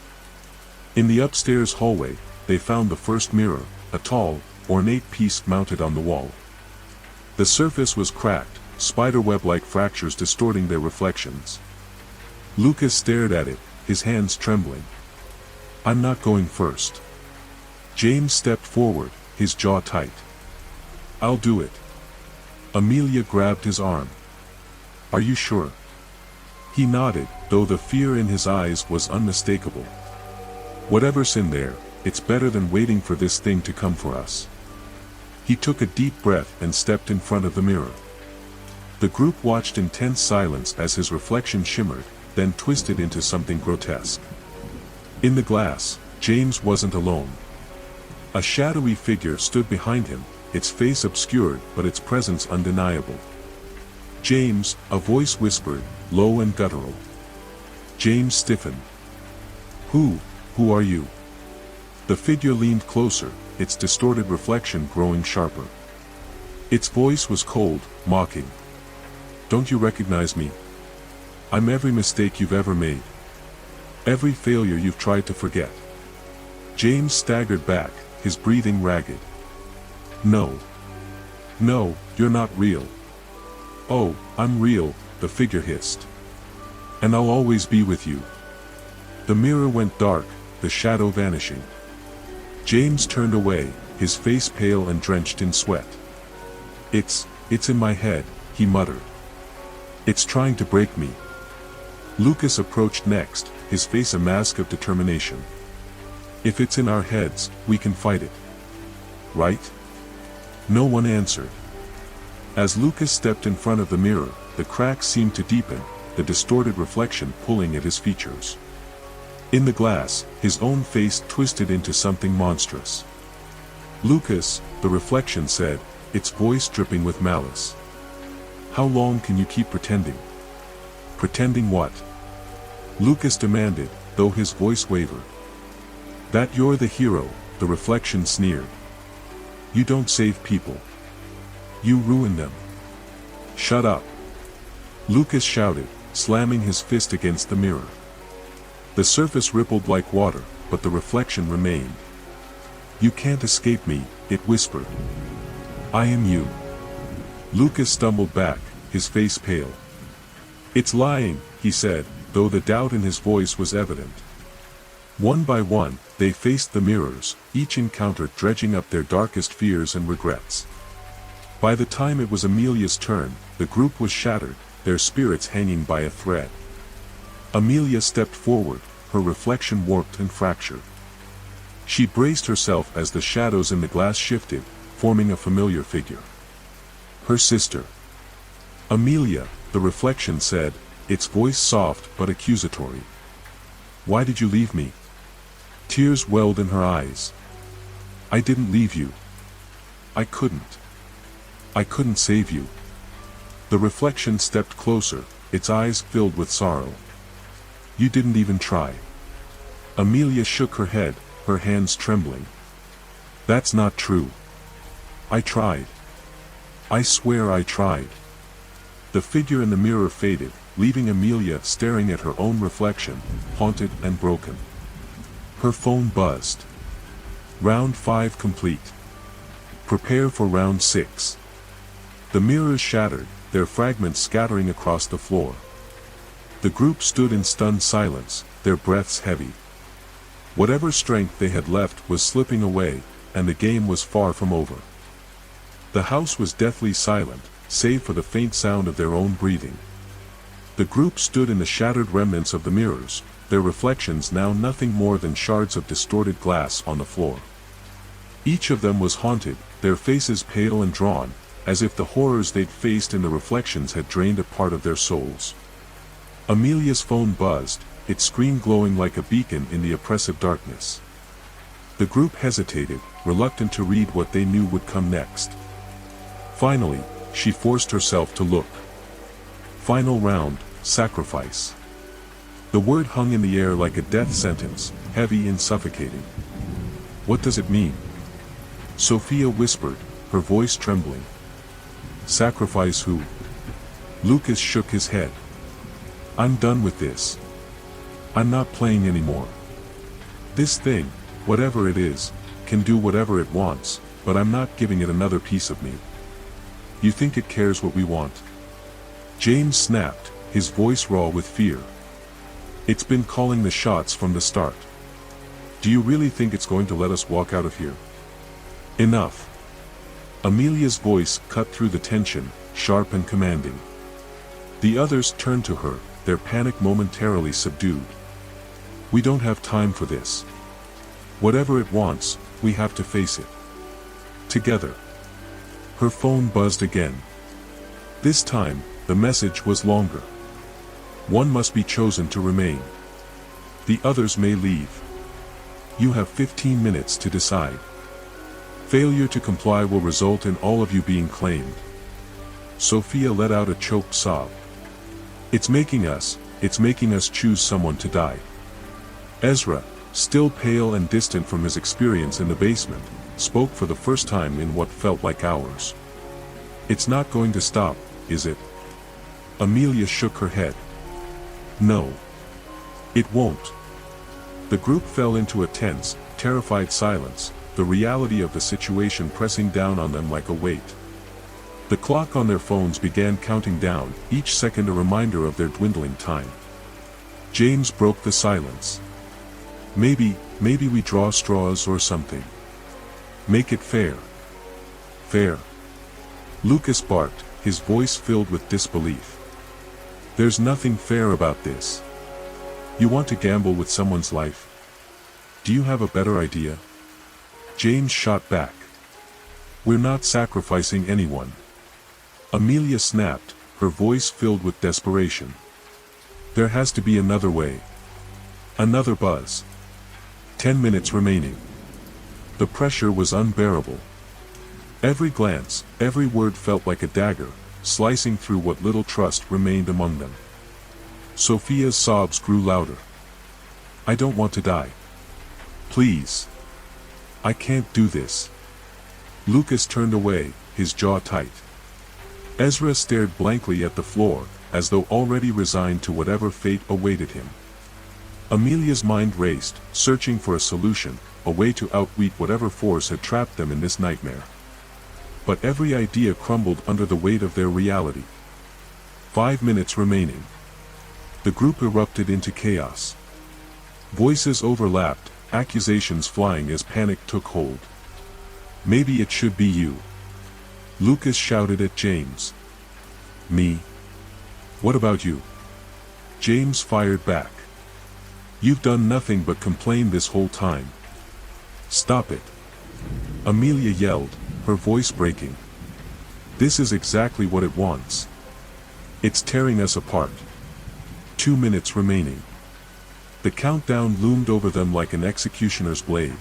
In the upstairs hallway, they found the first mirror, a tall, ornate piece mounted on the wall. The surface was cracked, spiderweb-like fractures distorting their reflections. Lucas stared at it, his hands trembling. I'm not going first. James stepped forward, his jaw tight. I'll do it. Amelia grabbed his arm. Are you sure? He nodded, though the fear in his eyes was unmistakable. Whatever's in there, it's better than waiting for this thing to come for us. He took a deep breath and stepped in front of the mirror. The group watched in tense silence as his reflection shimmered, then twisted into something grotesque. In the glass, James wasn't alone. A shadowy figure stood behind him, its face obscured but its presence undeniable. James, a voice whispered, low and guttural. James stiffened. Who are you? The figure leaned closer, its distorted reflection growing sharper. Its voice was cold, mocking. Don't you recognize me? I'm every mistake you've ever made. Every failure you've tried to forget. James staggered back, his breathing ragged. No. No, you're not real. Oh, I'm real, the figure hissed. And I'll always be with you. The mirror went dark, the shadow vanishing. James turned away, his face pale and drenched in sweat. It's in my head, he muttered. It's trying to break me. Lucas approached next, his face a mask of determination. If it's in our heads, we can fight it. right?" No one answered. As Lucas stepped in front of the mirror, the cracks seemed to deepen, the distorted reflection pulling at his features. In the glass, his own face twisted into something monstrous. "Lucas," the reflection said, its voice dripping with malice. "How long can you keep pretending?" "Pretending what?" Lucas demanded, though his voice wavered. "That you're the hero," the reflection sneered. "You don't save people. You ruin them." "Shut up," Lucas shouted, slamming his fist against the mirror. The surface rippled like water, but the reflection remained. "You can't escape me," it whispered. "I am you." Lucas stumbled back, his face pale. "It's lying," he said, though the doubt in his voice was evident. One by one, they faced the mirrors, each encounter dredging up their darkest fears and regrets. By the time it was Amelia's turn, the group was shattered, their spirits hanging by a thread. Amelia stepped forward, her reflection warped and fractured. She braced herself as the shadows in the glass shifted, forming a familiar figure. Her sister. "Amelia," the reflection said, its voice soft but accusatory. "Why did you leave me?" Tears welled in her eyes. "I didn't leave you. I couldn't. I couldn't save you." The reflection stepped closer, its eyes filled with sorrow. "You didn't even try." Amelia shook her head, her hands trembling. "That's not true. I tried. I swear I tried." The figure in the mirror faded, leaving Amelia staring at her own reflection, haunted and broken. Her phone buzzed. "Round 5 complete. Prepare for round 6. The mirrors shattered, their fragments scattering across the floor. The group stood in stunned silence, their breaths heavy. Whatever strength they had left was slipping away, and the game was far from over. The house was deathly silent, save for the faint sound of their own breathing. The group stood in the shattered remnants of the mirrors, their reflections now nothing more than shards of distorted glass on the floor. Each of them was haunted, their faces pale and drawn, as if the horrors they'd faced in the reflections had drained a part of their souls. Amelia's phone buzzed, its screen glowing like a beacon in the oppressive darkness. The group hesitated, reluctant to read what they knew would come next. Finally, she forced herself to look. Final round, sacrifice. The word hung in the air like a death sentence, heavy and suffocating. "What does it mean?" Sophia whispered, her voice trembling. "Sacrifice who?" Lucas shook his head. "I'm done with this. I'm not playing anymore. This thing, whatever it is, can do whatever it wants, but I'm not giving it another piece of me." "You think it cares what we want?" James snapped, his voice raw with fear. "It's been calling the shots from the start. Do you really think it's going to let us walk out of here?" "Enough." Amelia's voice cut through the tension, sharp and commanding. The others turned to her, their panic momentarily subdued. "We don't have time for this. Whatever it wants, we have to face it. Together." Her phone buzzed again. This time, the message was longer. "One must be chosen to remain. The others may leave. You have 15 minutes to decide. Failure to comply will result in all of you being claimed." Sophia let out a choked sob. It's making us choose someone to die." Ezra, still pale and distant from his experience in the basement, spoke for the first time in what felt like hours. "It's not going to stop, is it?" Amelia shook her head. "No. It won't." The group fell into a tense, terrified silence, the reality of the situation pressing down on them like a weight. The clock on their phones began counting down, each second a reminder of their dwindling time. James broke the silence. Maybe we draw straws or something. Make it fair." "Fair?" Lucas barked, his voice filled with disbelief. "There's nothing fair about this. You want to gamble with someone's life? Do you have a better idea?" James shot back. We're not sacrificing anyone. Amelia snapped, her voice filled with desperation. There has to be another way. Another buzz. 10 minutes remaining. The pressure was unbearable. Every glance, every word felt like a dagger, slicing through what little trust remained among them. Sophia's sobs grew louder. I don't want to die. Please. I can't do this. Lucas turned away, his jaw tight. Ezra stared blankly at the floor, as though already resigned to whatever fate awaited him. Amelia's mind raced, searching for a solution, a way to outwit whatever force had trapped them in this nightmare. But every idea crumbled under the weight of their reality. 5 minutes remaining. The group erupted into chaos. Voices overlapped, accusations flying as panic took hold. Maybe it should be you. Lucas shouted at James. Me? What about you? James fired back. You've done nothing but complain this whole time. Stop it. Amelia yelled, her voice breaking. This is exactly what it wants. It's tearing us apart. 2 minutes remaining. The countdown loomed over them like an executioner's blade.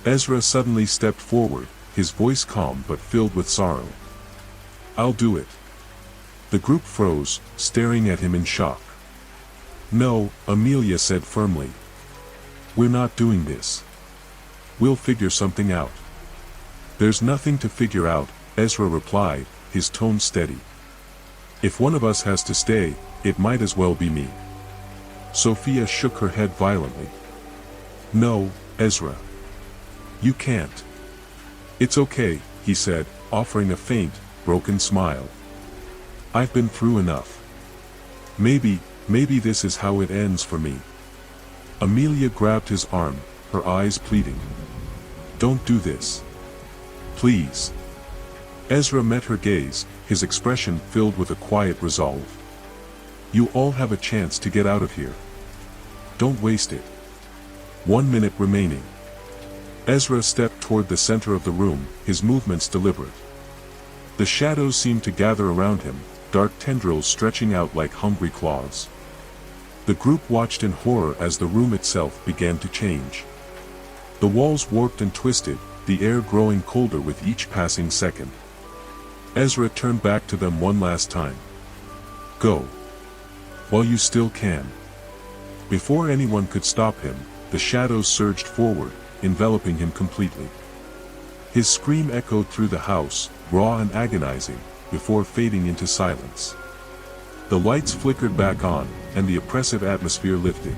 Ezra suddenly stepped forward, his voice calm but filled with sorrow. I'll do it. The group froze, staring at him in shock. No, Amelia said firmly. We're not doing this. We'll figure something out. There's nothing to figure out, Ezra replied, his tone steady. If one of us has to stay, it might as well be me. Sophia shook her head violently. No, Ezra. You can't. It's okay, he said, offering a faint, broken smile. I've been through enough. Maybe this is how it ends for me. Amelia grabbed his arm, her eyes pleading. Don't do this. Please. Ezra met her gaze, his expression filled with a quiet resolve. You all have a chance to get out of here. Don't waste it. 1 minute remaining. Ezra stepped toward the center of the room, his movements deliberate. The shadows seemed to gather around him, dark tendrils stretching out like hungry claws. The group watched in horror as the room itself began to change. The walls warped and twisted, the air growing colder with each passing second. Ezra turned back to them one last time. Go. While you still can. Before anyone could stop him, the shadows surged forward, enveloping him completely. His scream echoed through the house, raw and agonizing, before fading into silence. The lights flickered back on, and the oppressive atmosphere lifted.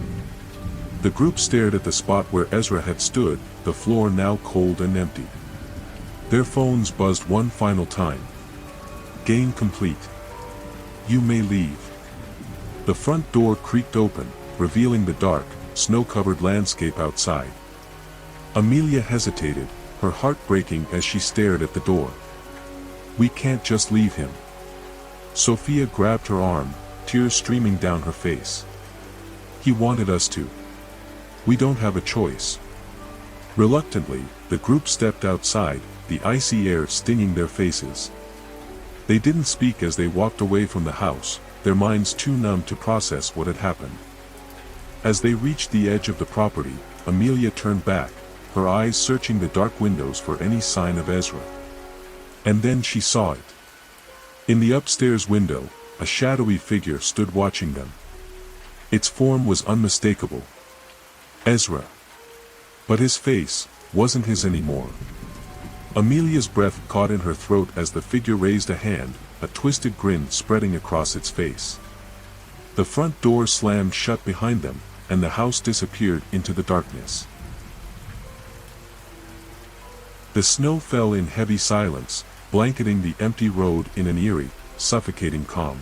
The group stared at the spot where Ezra had stood, the floor now cold and empty. Their phones buzzed one final time. Game complete. You may leave. The front door creaked open, revealing the dark, snow-covered landscape outside. Amelia hesitated, her heart breaking as she stared at the door. We can't just leave him. Sophia grabbed her arm, tears streaming down her face. He wanted us to. We don't have a choice. Reluctantly, the group stepped outside, the icy air stinging their faces. They didn't speak as they walked away from the house, their minds too numb to process what had happened. As they reached the edge of the property, Amelia turned back, her eyes searching the dark windows for any sign of Ezra. And then she saw it. In the upstairs window, a shadowy figure stood watching them. Its form was unmistakable. Ezra. But his face wasn't his anymore. Amelia's breath caught in her throat as the figure raised a hand, a twisted grin spreading across its face. The front door slammed shut behind them, and the house disappeared into the darkness. The snow fell in heavy silence, blanketing the empty road in an eerie, suffocating calm.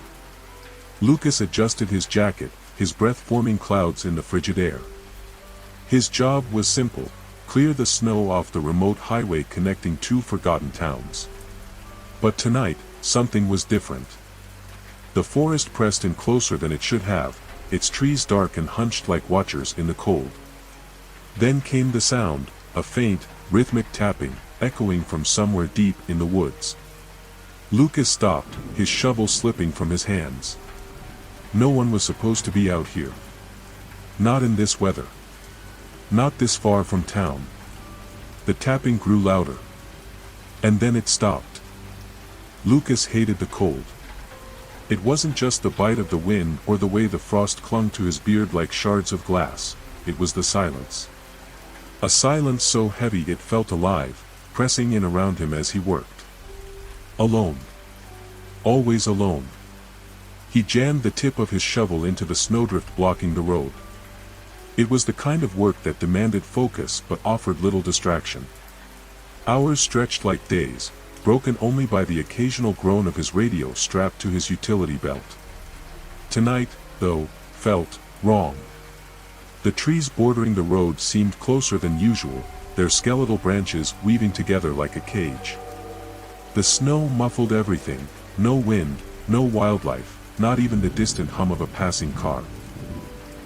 Lucas adjusted his jacket, his breath forming clouds in the frigid air. His job was simple: clear the snow off the remote highway connecting two forgotten towns. But tonight, something was different. The forest pressed in closer than it should have, its trees dark and hunched like watchers in the cold. Then came the sound, a faint, rhythmic tapping, echoing from somewhere deep in the woods. Lucas stopped, his shovel slipping from his hands. No one was supposed to be out here. Not in this weather. Not this far from town. The tapping grew louder. And then it stopped. Lucas hated the cold. It wasn't just the bite of the wind or the way the frost clung to his beard like shards of glass, it was the silence. A silence so heavy it felt alive, pressing in around him as he worked. Alone. Always alone. He jammed the tip of his shovel into the snowdrift blocking the road. It was the kind of work that demanded focus but offered little distraction. Hours stretched like days, broken only by the occasional groan of his radio strapped to his utility belt. Tonight, though, felt wrong. The trees bordering the road seemed closer than usual, their skeletal branches weaving together like a cage. The snow muffled everything, no wind, no wildlife, not even the distant hum of a passing car.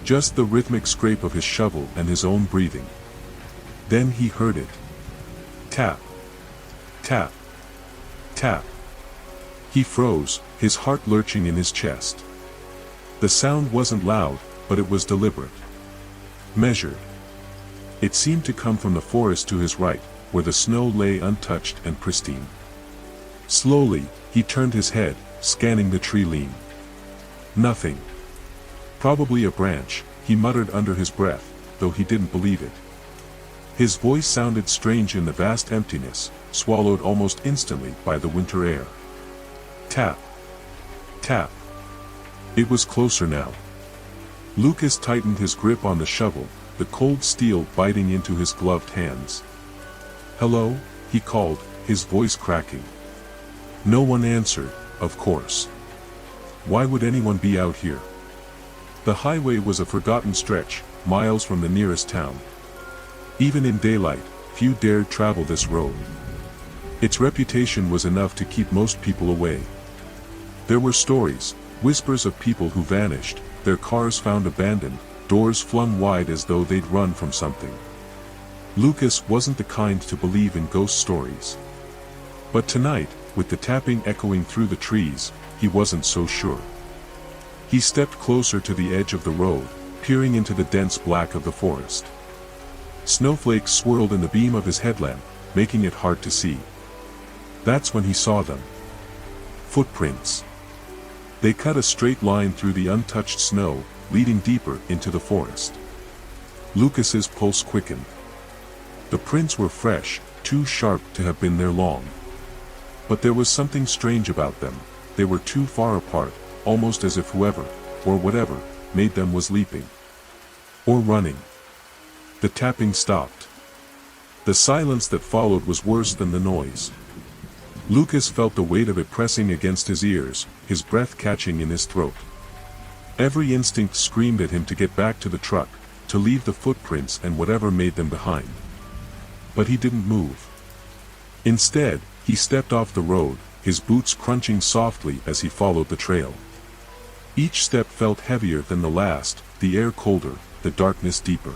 Just the rhythmic scrape of his shovel and his own breathing. Then he heard it. Tap. Tap. Tap. He froze, his heart lurching in his chest. The sound wasn't loud, but it was deliberate. Measured. It seemed to come from the forest to his right, where the snow lay untouched and pristine. Slowly, he turned his head, scanning the tree line. Nothing. Probably a branch, he muttered under his breath, though he didn't believe it. His voice sounded strange in the vast emptiness, swallowed almost instantly by the winter air. Tap. Tap. It was closer now. Lucas tightened his grip on the shovel, the cold steel biting into his gloved hands. "Hello?" he called, his voice cracking. No one answered, of course. Why would anyone be out here? The highway was a forgotten stretch, miles from the nearest town. Even in daylight, few dared travel this road. Its reputation was enough to keep most people away. There were stories, whispers of people who vanished, their cars found abandoned, doors flung wide as though they'd run from something. Lucas wasn't the kind to believe in ghost stories. But tonight, with the tapping echoing through the trees, he wasn't so sure. He stepped closer to the edge of the road, peering into the dense black of the forest. Snowflakes swirled in the beam of his headlamp, making it hard to see. That's when he saw them. Footprints. They cut a straight line through the untouched snow, leading deeper into the forest. Lucas's pulse quickened. The prints were fresh, too sharp to have been there long. But there was something strange about them. They were too far apart, almost as if whoever, or whatever, made them was leaping. Or running. The tapping stopped. The silence that followed was worse than the noise. Lucas felt the weight of it pressing against his ears, his breath catching in his throat. Every instinct screamed at him to get back to the truck, to leave the footprints and whatever made them behind. But he didn't move. Instead, he stepped off the road, his boots crunching softly as he followed the trail. Each step felt heavier than the last, the air colder, the darkness deeper.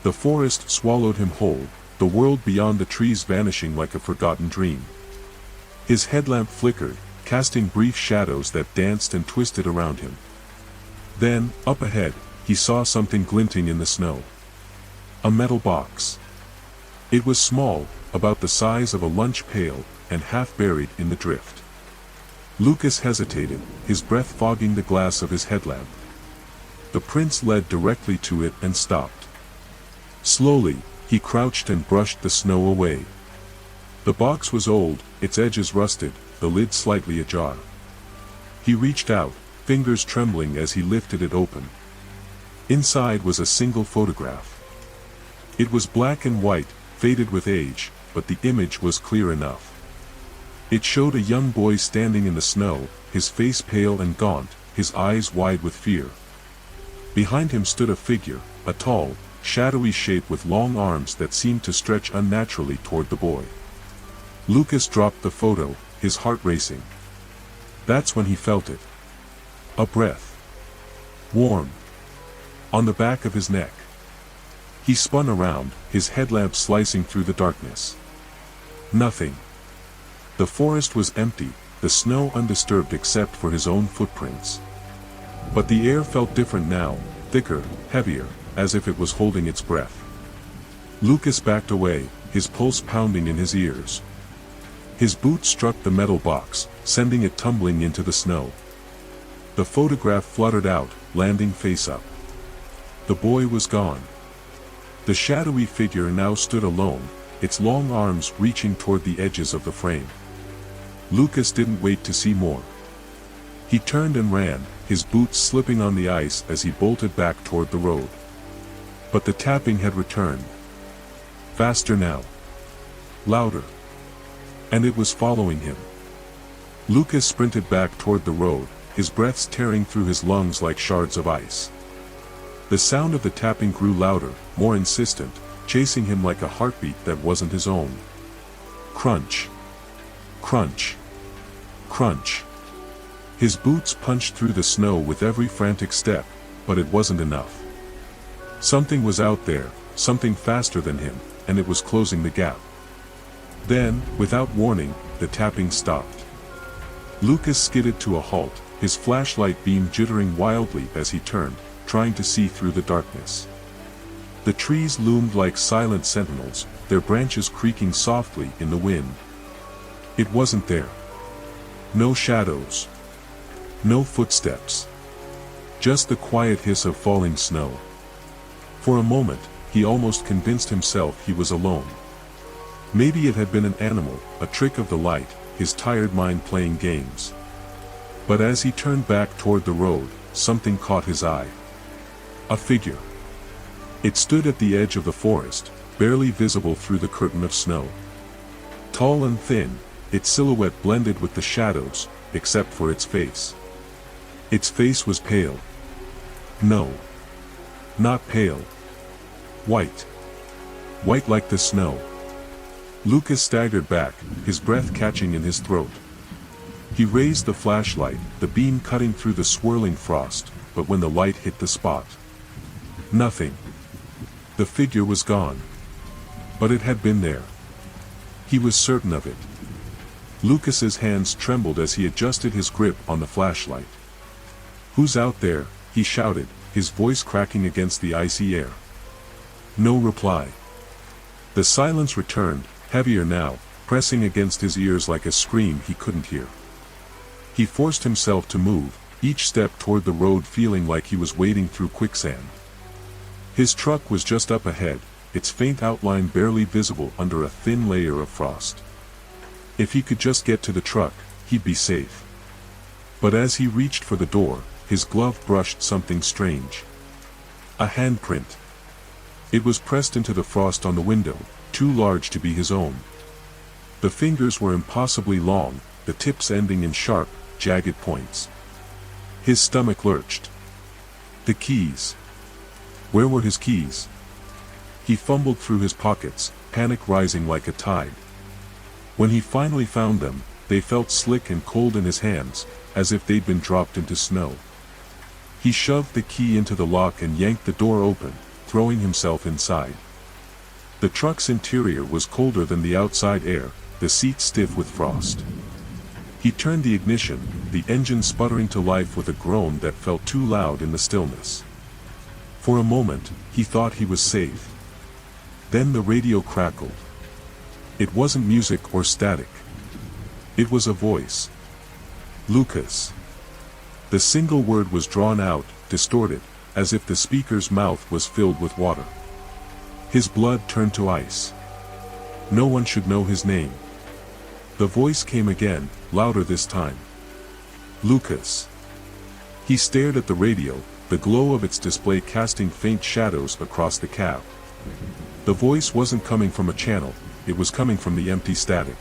The forest swallowed him whole, the world beyond the trees vanishing like a forgotten dream. His headlamp flickered, casting brief shadows that danced and twisted around him. Then, up ahead, he saw something glinting in the snow. A metal box. It was small, about the size of a lunch pail, and half buried in the drift. Lucas hesitated, his breath fogging the glass of his headlamp. The prince led directly to it and stopped. Slowly, he crouched and brushed the snow away. The box was old, its edges rusted, the lid slightly ajar. He reached out, fingers trembling as he lifted it open. Inside was a single photograph. It was black and white, faded with age, but the image was clear enough. It showed a young boy standing in the snow, his face pale and gaunt, his eyes wide with fear. Behind him stood a figure, a tall, shadowy shape with long arms that seemed to stretch unnaturally toward the boy. Lucas dropped the photo, his heart racing. That's when he felt it. A breath. Warm. On the back of his neck. He spun around, his headlamp slicing through the darkness. Nothing. The forest was empty, the snow undisturbed except for his own footprints. But the air felt different now, thicker, heavier, as if it was holding its breath. Lucas backed away, his pulse pounding in his ears. His boot struck the metal box, sending it tumbling into the snow. The photograph fluttered out, landing face up. The boy was gone. The shadowy figure now stood alone, its long arms reaching toward the edges of the frame. Lucas didn't wait to see more. He turned and ran, his boots slipping on the ice as he bolted back toward the road. But the tapping had returned. Faster now. Louder. And it was following him. Lucas sprinted back toward the road, his breaths tearing through his lungs like shards of ice. The sound of the tapping grew louder, more insistent, chasing him like a heartbeat that wasn't his own. Crunch. Crunch. Crunch. His boots punched through the snow with every frantic step, but it wasn't enough. Something was out there, something faster than him, and it was closing the gap. Then, without warning, the tapping stopped. Lucas skidded to a halt, his flashlight beam jittering wildly as he turned, trying to see through the darkness. The trees loomed like silent sentinels, their branches creaking softly in the wind. It wasn't there. No shadows. No footsteps. Just the quiet hiss of falling snow. For a moment, he almost convinced himself he was alone. Maybe it had been an animal, a trick of the light, his tired mind playing games. But as he turned back toward the road, something caught his eye. A figure. It stood at the edge of the forest, barely visible through the curtain of snow. Tall and thin, its silhouette blended with the shadows, except for its face. Its face was pale. No. Not pale. White. White like the snow. Lucas staggered back, his breath catching in his throat. He raised the flashlight, the beam cutting through the swirling frost, but when the light hit the spot, nothing. The figure was gone. But it had been there. He was certain of it. Lucas's hands trembled as he adjusted his grip on the flashlight. "Who's out there?" he shouted, his voice cracking against the icy air. No reply. The silence returned, heavier now, pressing against his ears like a scream he couldn't hear. He forced himself to move, each step toward the road feeling like he was wading through quicksand. His truck was just up ahead, its faint outline barely visible under a thin layer of frost. If he could just get to the truck, he'd be safe. But as he reached for the door, his glove brushed something strange. A handprint. It was pressed into the frost on the window, too large to be his own. The fingers were impossibly long, the tips ending in sharp, jagged points. His stomach lurched. The keys. Where were his keys? He fumbled through his pockets, panic rising like a tide. When he finally found them, they felt slick and cold in his hands, as if they'd been dropped into snow. He shoved the key into the lock and yanked the door open, throwing himself inside. The truck's interior was colder than the outside air, the seats stiff with frost. He turned the ignition, the engine sputtering to life with a groan that felt too loud in the stillness. For a moment, he thought he was safe. Then the radio crackled. It wasn't music or static. It was a voice. Lucas. The single word was drawn out, distorted, as if the speaker's mouth was filled with water. His blood turned to ice. No one should know his name. The voice came again, louder this time. Lucas. He stared at the radio, the glow of its display casting faint shadows across the cab. The voice wasn't coming from a channel, it was coming from the empty static.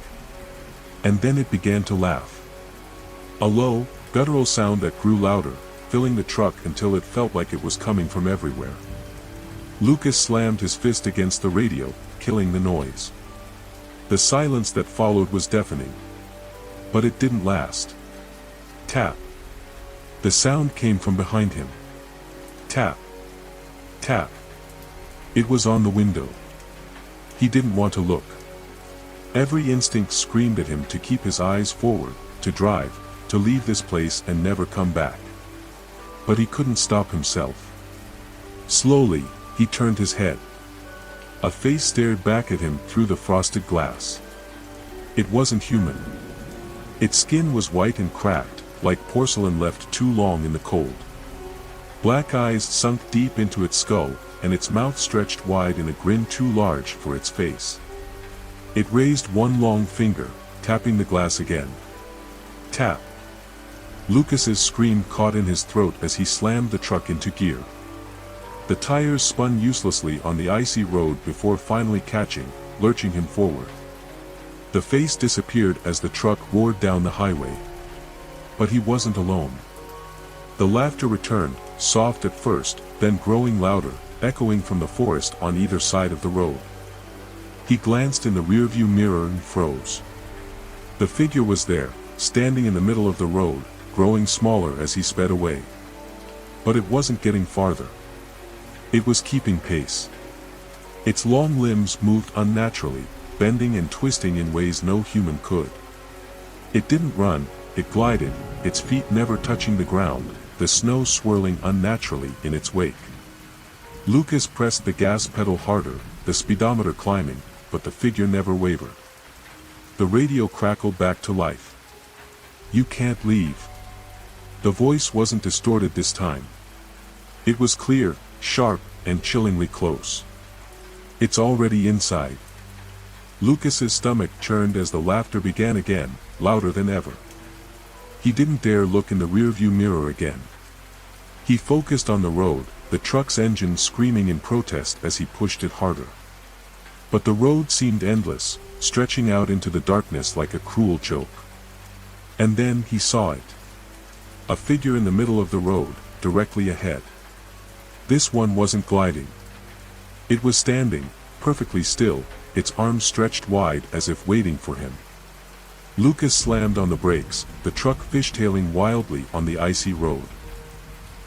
And then it began to laugh. A low, guttural sound that grew louder, filling the truck until it felt like it was coming from everywhere. Lucas slammed his fist against the radio, killing the noise. The silence that followed was deafening. But it didn't last. Tap. The sound came from behind him. Tap. Tap. It was on the window. He didn't want to look. Every instinct screamed at him to keep his eyes forward, to drive, to leave this place and never come back. But he couldn't stop himself. Slowly, he turned his head. A face stared back at him through the frosted glass. It wasn't human. Its skin was white and cracked, like porcelain left too long in the cold. Black eyes sunk deep into its skull, and its mouth stretched wide in a grin too large for its face. It raised one long finger, tapping the glass again. Tap. Lucas's scream caught in his throat as he slammed the truck into gear. The tires spun uselessly on the icy road before finally catching, lurching him forward. The face disappeared as the truck roared down the highway. But he wasn't alone. The laughter returned, soft at first, then growing louder, echoing from the forest on either side of the road. He glanced in the rearview mirror and froze. The figure was there, standing in the middle of the road, growing smaller as he sped away. But it wasn't getting farther. It was keeping pace. Its long limbs moved unnaturally, bending and twisting in ways no human could. It didn't run, it glided, its feet never touching the ground, the snow swirling unnaturally in its wake. Lucas pressed the gas pedal harder, the speedometer climbing, but the figure never wavered. The radio crackled back to life. "You can't leave." The voice wasn't distorted this time. It was clear, sharp, and chillingly close. "It's already inside." Lucas's stomach churned as the laughter began again, louder than ever. He didn't dare look in the rearview mirror again. He focused on the road, the truck's engine screaming in protest as he pushed it harder. But the road seemed endless, stretching out into the darkness like a cruel joke. And then he saw it. A figure in the middle of the road, directly ahead. This one wasn't gliding. It was standing, perfectly still, its arms stretched wide as if waiting for him. Lucas slammed on the brakes, the truck fishtailing wildly on the icy road.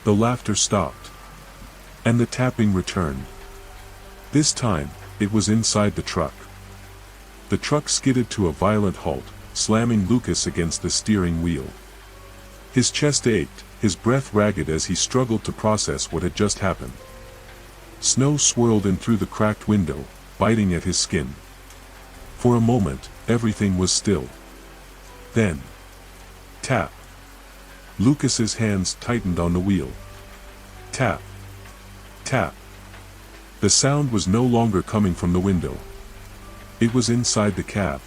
The laughter stopped. And the tapping returned. This time, it was inside the truck. The truck skidded to a violent halt, slamming Lucas against the steering wheel. His chest ached, his breath ragged as he struggled to process what had just happened. Snow swirled in through the cracked window, biting at his skin. For a moment, everything was still. Then, tap. Lucas's hands tightened on the wheel. Tap. Tap. The sound was no longer coming from the window. It was inside the cab.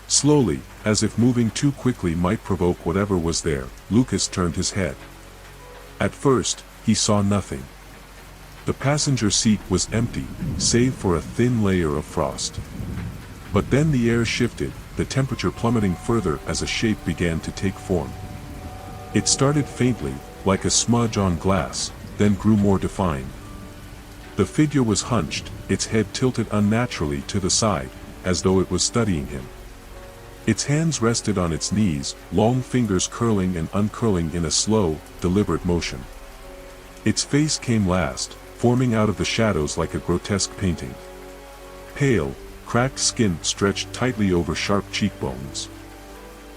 Slowly, as if moving too quickly might provoke whatever was there, Lucas turned his head. At first, he saw nothing. The passenger seat was empty, save for a thin layer of frost. But then the air shifted, the temperature plummeting further as a shape began to take form. It started faintly, like a smudge on glass, then grew more defined. The figure was hunched, its head tilted unnaturally to the side, as though it was studying him. Its hands rested on its knees, long fingers curling and uncurling in a slow, deliberate motion. Its face came last, forming out of the shadows like a grotesque painting. Pale, cracked skin stretched tightly over sharp cheekbones.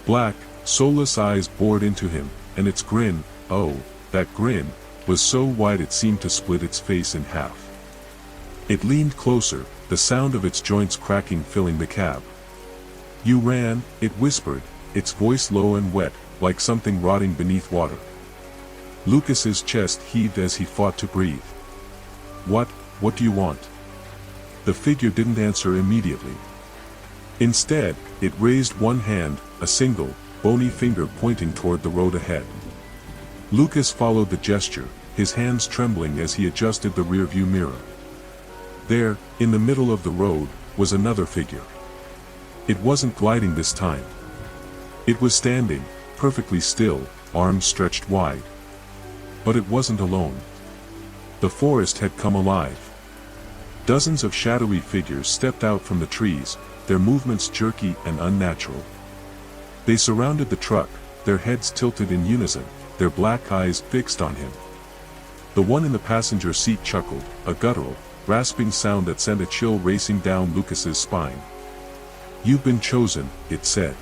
Black, soulless eyes bored into him, and its grin, oh, that grin, was so wide it seemed to split its face in half. It leaned closer, the sound of its joints cracking filling the cab. "You ran," it whispered, its voice low and wet, like something rotting beneath water. Lucas's chest heaved as he fought to breathe. What do you want?" The figure didn't answer immediately. Instead, it raised one hand, a single, bony finger pointing toward the road ahead. Lucas followed the gesture, his hands trembling as he adjusted the rearview mirror. There, in the middle of the road, was another figure. It wasn't gliding this time. It was standing, perfectly still, arms stretched wide. But it wasn't alone. The forest had come alive. Dozens of shadowy figures stepped out from the trees, their movements jerky and unnatural. They surrounded the truck, their heads tilted in unison, their black eyes fixed on him. The one in the passenger seat chuckled, a guttural, rasping sound that sent a chill racing down Lucas's spine. "You've been chosen," it said.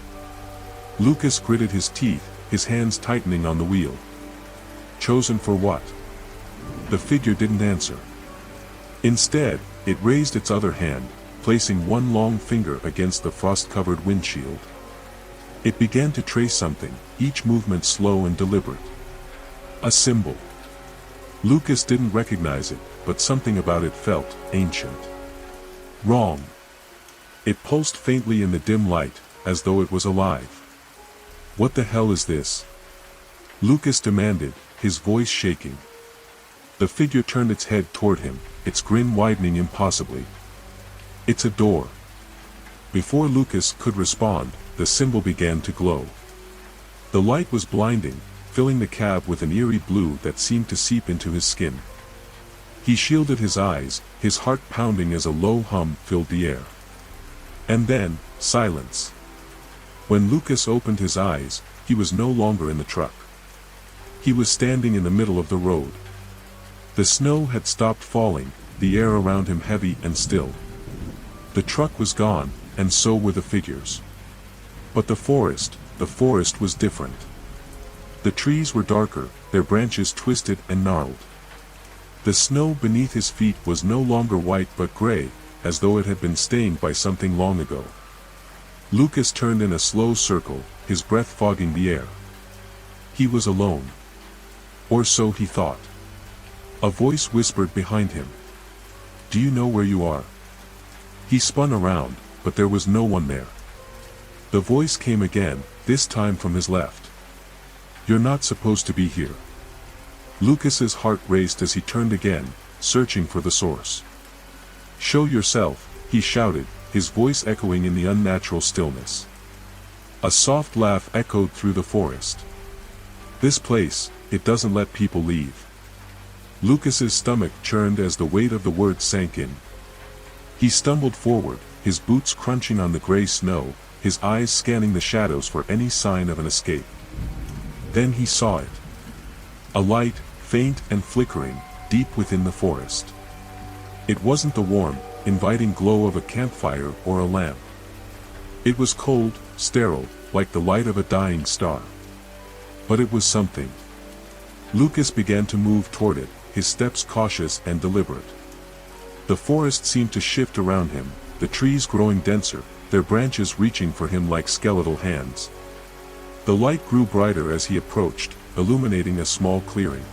Lucas gritted his teeth, his hands tightening on the wheel. Chosen for what? The figure didn't answer. Instead, it raised its other hand, placing one long finger against the frost-covered windshield. It began to trace something, each movement slow and deliberate. A symbol. Lucas didn't recognize it, but something about it felt ancient. Wrong. It pulsed faintly in the dim light, as though it was alive. "What the hell is this?" Lucas demanded, his voice shaking. The figure turned its head toward him, its grin widening impossibly. "It's a door." Before Lucas could respond, the symbol began to glow. The light was blinding, filling the cab with an eerie blue that seemed to seep into his skin. He shielded his eyes, his heart pounding as a low hum filled the air. And then, silence. When Lucas opened his eyes, he was no longer in the truck. He was standing in the middle of the road. The snow had stopped falling, the air around him heavy and still. The truck was gone, and so were the figures. But the forest was different. The trees were darker, their branches twisted and gnarled. The snow beneath his feet was no longer white but gray, as though it had been stained by something long ago. Lucas turned in a slow circle, his breath fogging the air. He was alone. Or so he thought. A voice whispered behind him. "Do you know where you are?" He spun around, but there was no one there. The voice came again, this time from his left. "You're not supposed to be here." Lucas's heart raced as he turned again, searching for the source. "Show yourself," he shouted, his voice echoing in the unnatural stillness. A soft laugh echoed through the forest. "This place, it doesn't let people leave." Lucas's stomach churned as the weight of the words sank in. He stumbled forward, his boots crunching on the gray snow, his eyes scanning the shadows for any sign of an escape. Then he saw it. A light, faint and flickering, deep within the forest. It wasn't the warm, inviting glow of a campfire or a lamp. It was cold, sterile, like the light of a dying star. But it was something. Lucas began to move toward it, his steps cautious and deliberate. The forest seemed to shift around him, the trees growing denser, their branches reaching for him like skeletal hands. The light grew brighter as he approached, illuminating a small clearing.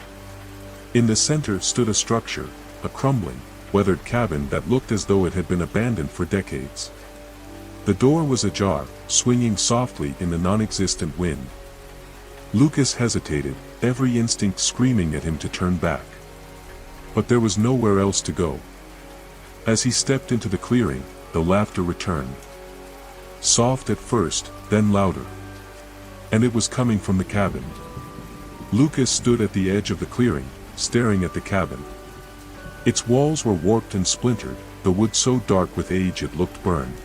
In the center stood a structure, a crumbling, weathered cabin that looked as though it had been abandoned for decades. The door was ajar, swinging softly in the non-existent wind. Lucas hesitated, every instinct screaming at him to turn back. But there was nowhere else to go. As he stepped into the clearing, the laughter returned. Soft at first, then louder. And it was coming from the cabin. Lucas stood at the edge of the clearing, staring at the cabin. Its walls were warped and splintered, the wood so dark with age it looked burned.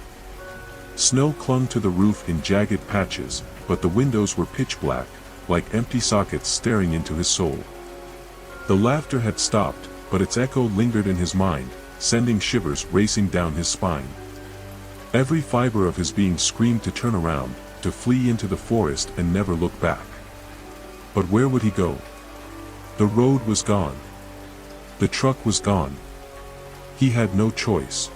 Snow clung to the roof in jagged patches, but the windows were pitch black, like empty sockets staring into his soul. The laughter had stopped, but its echo lingered in his mind, sending shivers racing down his spine. Every fiber of his being screamed to turn around, to flee into the forest and never look back. But where would he go? The road was gone. The truck was gone. He had no choice.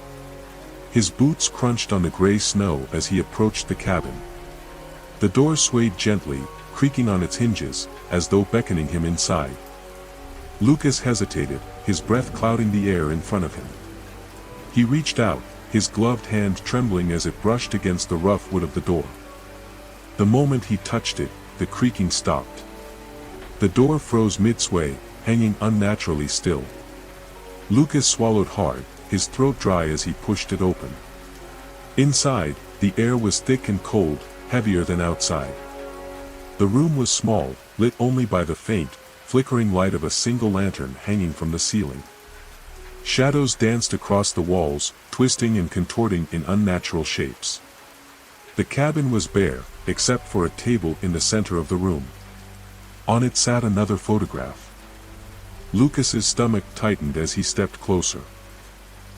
His boots crunched on the gray snow as he approached the cabin. The door swayed gently, creaking on its hinges, as though beckoning him inside. Lucas hesitated, his breath clouding the air in front of him. He reached out, his gloved hand trembling as it brushed against the rough wood of the door. The moment he touched it, the creaking stopped. The door froze mid-sway, hanging unnaturally still. Lucas swallowed hard, his throat dry as he pushed it open. Inside, the air was thick and cold, heavier than outside. The room was small, lit only by the faint, flickering light of a single lantern hanging from the ceiling. Shadows danced across the walls, twisting and contorting in unnatural shapes. The cabin was bare, except for a table in the center of the room. On it sat another photograph. Lucas's stomach tightened as he stepped closer.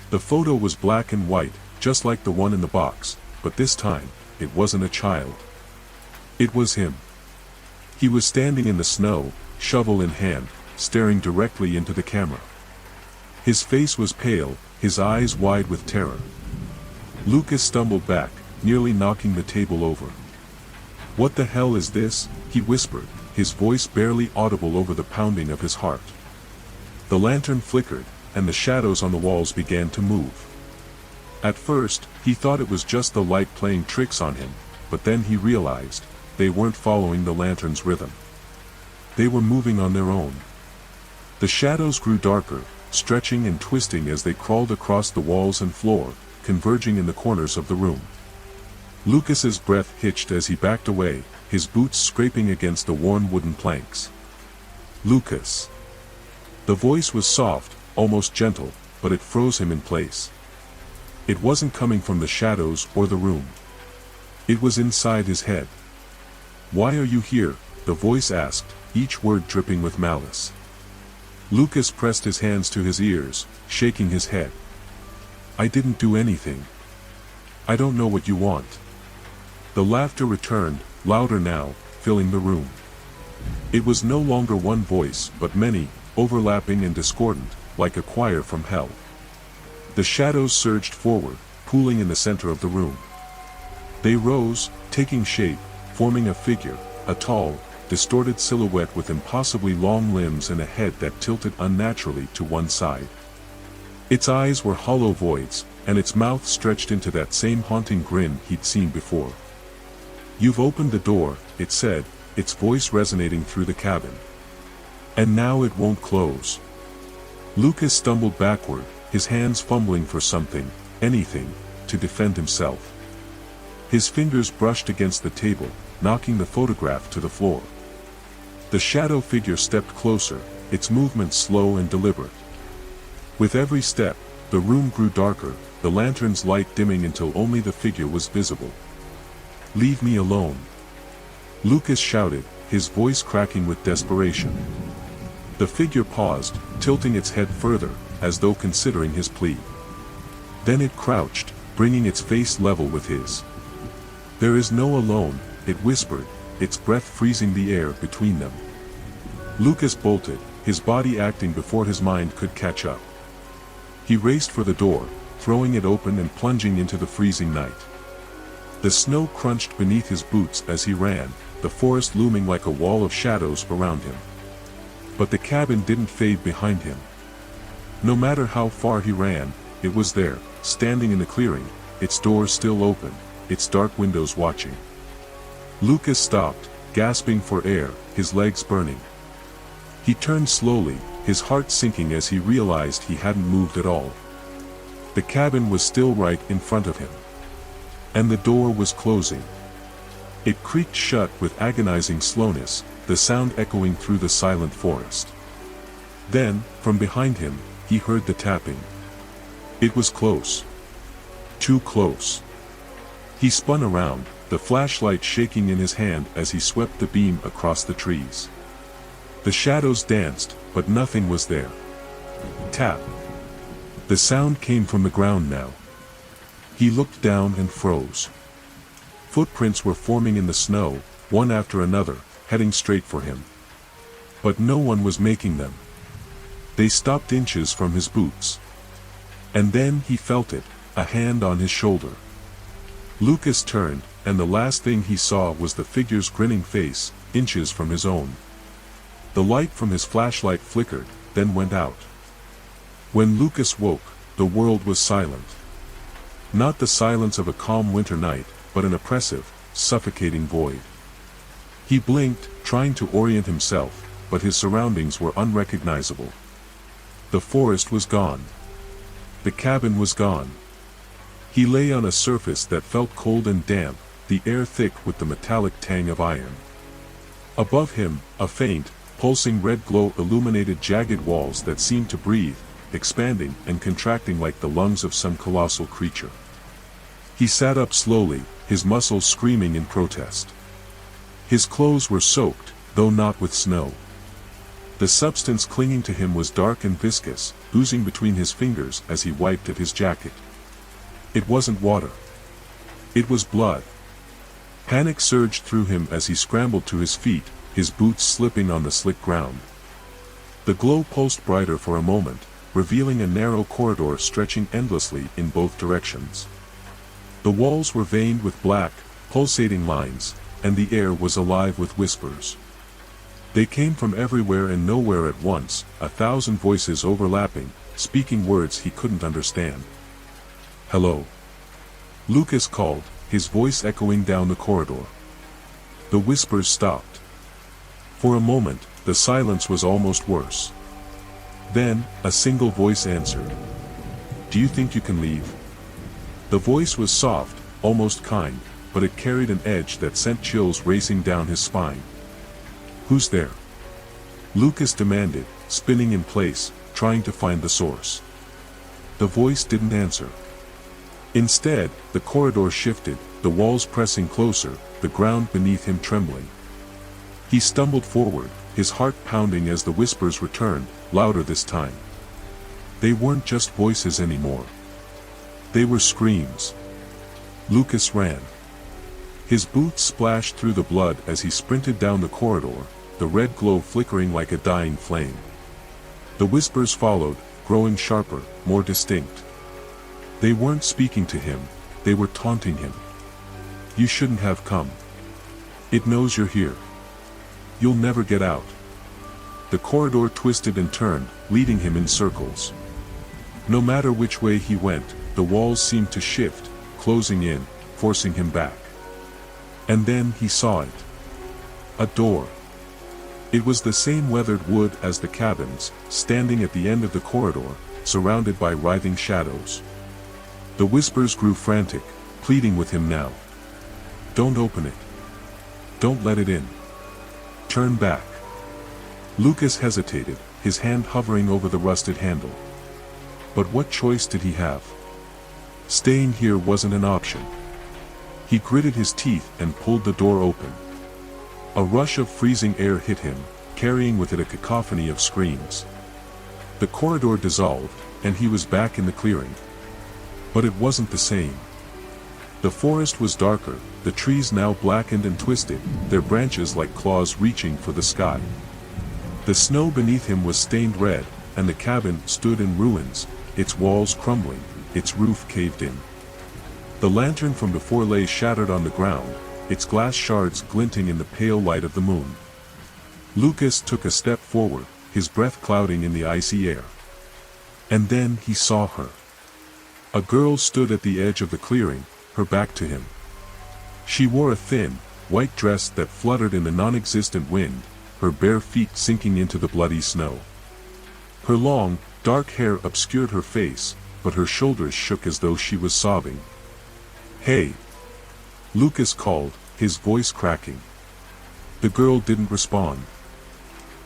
The photo was black and white, just like the one in the box, but this time, it wasn't a child. It was him. He was standing in the snow, shovel in hand, staring directly into the camera. His face was pale, his eyes wide with terror. Lucas stumbled back, nearly knocking the table over. "What the hell is this?" he whispered, his voice barely audible over the pounding of his heart. The lantern flickered, and the shadows on the walls began to move. At first, he thought it was just the light playing tricks on him, but then he realized, they weren't following the lantern's rhythm. They were moving on their own. The shadows grew darker, stretching and twisting as they crawled across the walls and floor, converging in the corners of the room. Lucas's breath hitched as he backed away, his boots scraping against the worn wooden planks. "Lucas." The voice was soft, almost gentle, but it froze him in place. It wasn't coming from the shadows or the room. It was inside his head. "Why are you here?" the voice asked, each word dripping with malice. Lucas pressed his hands to his ears, shaking his head. "I didn't do anything. I don't know what you want." The laughter returned, louder now, filling the room. It was no longer one voice, but many, overlapping and discordant, like a choir from hell. The shadows surged forward, pooling in the center of the room. They rose, taking shape, forming a figure, a tall, distorted silhouette with impossibly long limbs and a head that tilted unnaturally to one side. Its eyes were hollow voids, and its mouth stretched into that same haunting grin he'd seen before. "You've opened the door," it said, its voice resonating through the cabin. "And now it won't close." Lucas stumbled backward, his hands fumbling for something, anything, to defend himself. His fingers brushed against the table, knocking the photograph to the floor. The shadow figure stepped closer, its movements slow and deliberate. With every step, the room grew darker, the lantern's light dimming until only the figure was visible. "Leave me alone," Lucas shouted, his voice cracking with desperation. The figure paused, tilting its head further, as though considering his plea. Then it crouched, bringing its face level with his. "There is no alone," it whispered, its breath freezing the air between them. Lucas bolted, his body acting before his mind could catch up. He raced for the door, throwing it open and plunging into the freezing night. The snow crunched beneath his boots as he ran, the forest looming like a wall of shadows around him. But the cabin didn't fade behind him. No matter how far he ran, it was there, standing in the clearing, its doors still open, its dark windows watching. Lucas stopped, gasping for air, his legs burning. He turned slowly, his heart sinking as he realized he hadn't moved at all. The cabin was still right in front of him. And the door was closing. It creaked shut with agonizing slowness, the sound echoing through the silent forest. Then, from behind him, he heard the tapping. It was close. Too close. He spun around, the flashlight shaking in his hand as he swept the beam across the trees. The shadows danced, but nothing was there. Tap. The sound came from the ground now. He looked down and froze. Footprints were forming in the snow, one after another, heading straight for him. But no one was making them. They stopped inches from his boots. And then he felt it, a hand on his shoulder. Lucas turned, and the last thing he saw was the figure's grinning face, inches from his own. The light from his flashlight flickered, then went out. When Lucas woke, the world was silent. Not the silence of a calm winter night, but an oppressive, suffocating void. He blinked, trying to orient himself, but his surroundings were unrecognizable. The forest was gone. The cabin was gone. He lay on a surface that felt cold and damp, the air thick with the metallic tang of iron. Above him, a faint, pulsing red glow illuminated jagged walls that seemed to breathe, expanding and contracting like the lungs of some colossal creature. He sat up slowly, his muscles screaming in protest. His clothes were soaked, though not with snow. The substance clinging to him was dark and viscous, oozing between his fingers as he wiped at his jacket. It wasn't water. It was blood. Panic surged through him as he scrambled to his feet, his boots slipping on the slick ground. The glow pulsed brighter for a moment, revealing a narrow corridor stretching endlessly in both directions. The walls were veined with black, pulsating lines, and the air was alive with whispers. They came from everywhere and nowhere at once, 1,000 voices overlapping, speaking words he couldn't understand. "Hello?" Lucas called, his voice echoing down the corridor. The whispers stopped. For a moment, the silence was almost worse. Then, a single voice answered. "Do you think you can leave?" The voice was soft, almost kind, but it carried an edge that sent chills racing down his spine. "Who's there?" Lucas demanded, spinning in place, trying to find the source. The voice didn't answer. Instead, the corridor shifted, the walls pressing closer, the ground beneath him trembling. He stumbled forward, his heart pounding as the whispers returned, louder this time. They weren't just voices anymore. They were screams. Lucas ran. His boots splashed through the blood as he sprinted down the corridor, the red glow flickering like a dying flame. The whispers followed, growing sharper, more distinct. They weren't speaking to him, they were taunting him. "You shouldn't have come. It knows you're here. You'll never get out." The corridor twisted and turned, leading him in circles. No matter which way he went, the walls seemed to shift, closing in, forcing him back. And then he saw it. A door. It was the same weathered wood as the cabins, standing at the end of the corridor, surrounded by writhing shadows. The whispers grew frantic, pleading with him now. "Don't open it. Don't let it in. Turn back." Lucas hesitated, his hand hovering over the rusted handle. But what choice did he have? Staying here wasn't an option. He gritted his teeth and pulled the door open. A rush of freezing air hit him, carrying with it a cacophony of screams. The corridor dissolved, and he was back in the clearing. But it wasn't the same. The forest was darker, the trees now blackened and twisted, their branches like claws reaching for the sky. The snow beneath him was stained red, and the cabin stood in ruins, its walls crumbling, its roof caved in. The lantern from before lay shattered on the ground, its glass shards glinting in the pale light of the moon. Lucas took a step forward, his breath clouding in the icy air. And then he saw her. A girl stood at the edge of the clearing, her back to him. She wore a thin, white dress that fluttered in the non-existent wind, her bare feet sinking into the bloody snow. Her long, dark hair obscured her face, but her shoulders shook as though she was sobbing. "Hey!" Lucas called, his voice cracking. The girl didn't respond.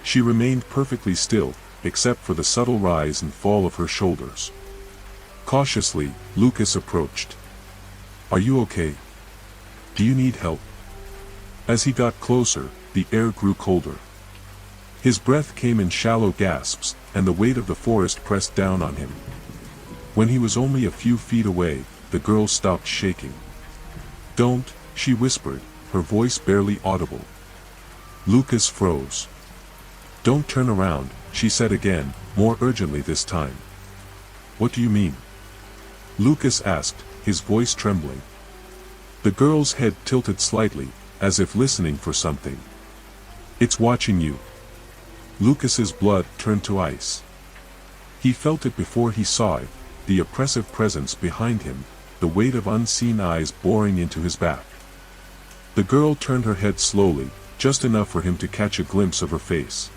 She remained perfectly still, except for the subtle rise and fall of her shoulders. Cautiously, Lucas approached. "Are you okay? Do you need help?" As he got closer, the air grew colder. His breath came in shallow gasps, and the weight of the forest pressed down on him. When he was only a few feet away, the girl stopped shaking. "Don't," she whispered, her voice barely audible. Lucas froze. "Don't turn around," she said again, more urgently this time. "What do you mean?" Lucas asked, his voice trembling. The girl's head tilted slightly, as if listening for something. "It's watching you." Lucas's blood turned to ice. He felt it before he saw it, the oppressive presence behind him, the weight of unseen eyes boring into his back. The girl turned her head slowly, just enough for him to catch a glimpse of her face.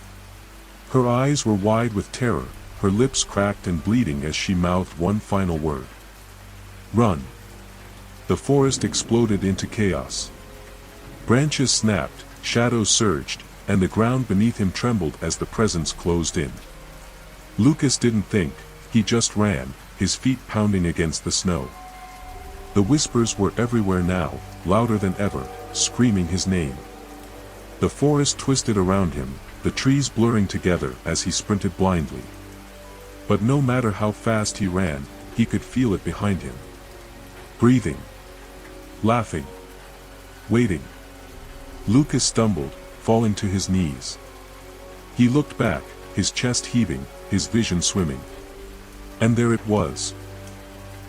Her eyes were wide with terror, her lips cracked and bleeding as she mouthed one final word. "Run!" The forest exploded into chaos. Branches snapped, shadows surged, and the ground beneath him trembled as the presence closed in. Lucas didn't think, he just ran, his feet pounding against the snow. The whispers were everywhere now, louder than ever, screaming his name. The forest twisted around him, the trees blurring together as he sprinted blindly. But no matter how fast he ran, he could feel it behind him. Breathing. laughing, waiting. Lucas stumbled, falling to his knees. He looked back, his chest heaving, his vision swimming. And there it was.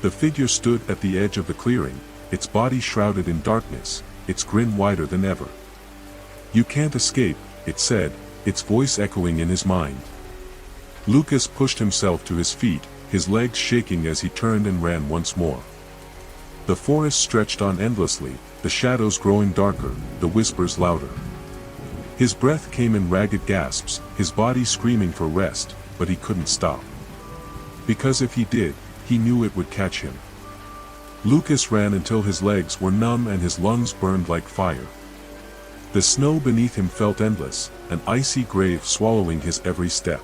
The figure stood at the edge of the clearing, its body shrouded in darkness, its grin wider than ever. "You can't escape," it said, its voice echoing in his mind. Lucas pushed himself to his feet, his legs shaking as he turned and ran once more. The forest stretched on endlessly, the shadows growing darker, the whispers louder. His breath came in ragged gasps, his body screaming for rest, but he couldn't stop. Because if he did, he knew it would catch him. Lucas ran until his legs were numb and his lungs burned like fire. The snow beneath him felt endless, an icy grave swallowing his every step.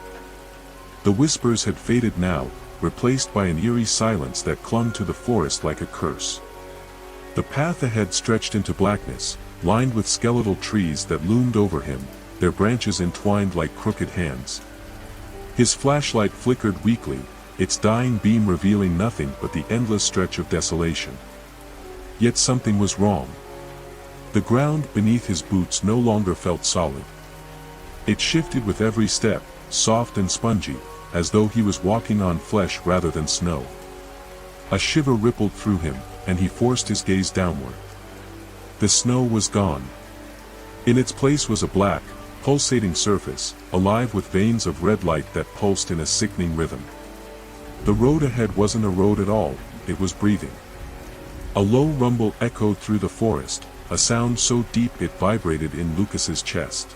The whispers had faded now, replaced by an eerie silence that clung to the forest like a curse. The path ahead stretched into blackness, lined with skeletal trees that loomed over him, their branches entwined like crooked hands. His flashlight flickered weakly, its dying beam revealing nothing but the endless stretch of desolation. Yet something was wrong. The ground beneath his boots no longer felt solid. It shifted with every step, soft and spongy, as though he was walking on flesh rather than snow. A shiver rippled through him, and he forced his gaze downward. The snow was gone. In its place was a black, pulsating surface, alive with veins of red light that pulsed in a sickening rhythm. The road ahead wasn't a road at all, it was breathing. A low rumble echoed through the forest, a sound so deep it vibrated in Lucas's chest.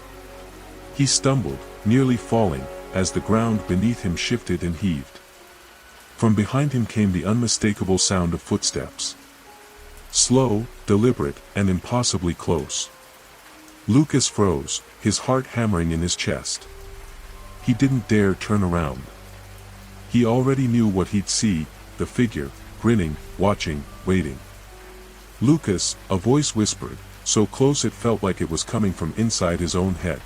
He stumbled, nearly falling, as the ground beneath him shifted and heaved. From behind him came the unmistakable sound of footsteps. Slow, deliberate, and impossibly close. Lucas froze, his heart hammering in his chest. He didn't dare turn around. He already knew what he'd see, the figure, grinning, watching, waiting. "Lucas," a voice whispered, so close it felt like it was coming from inside his own head.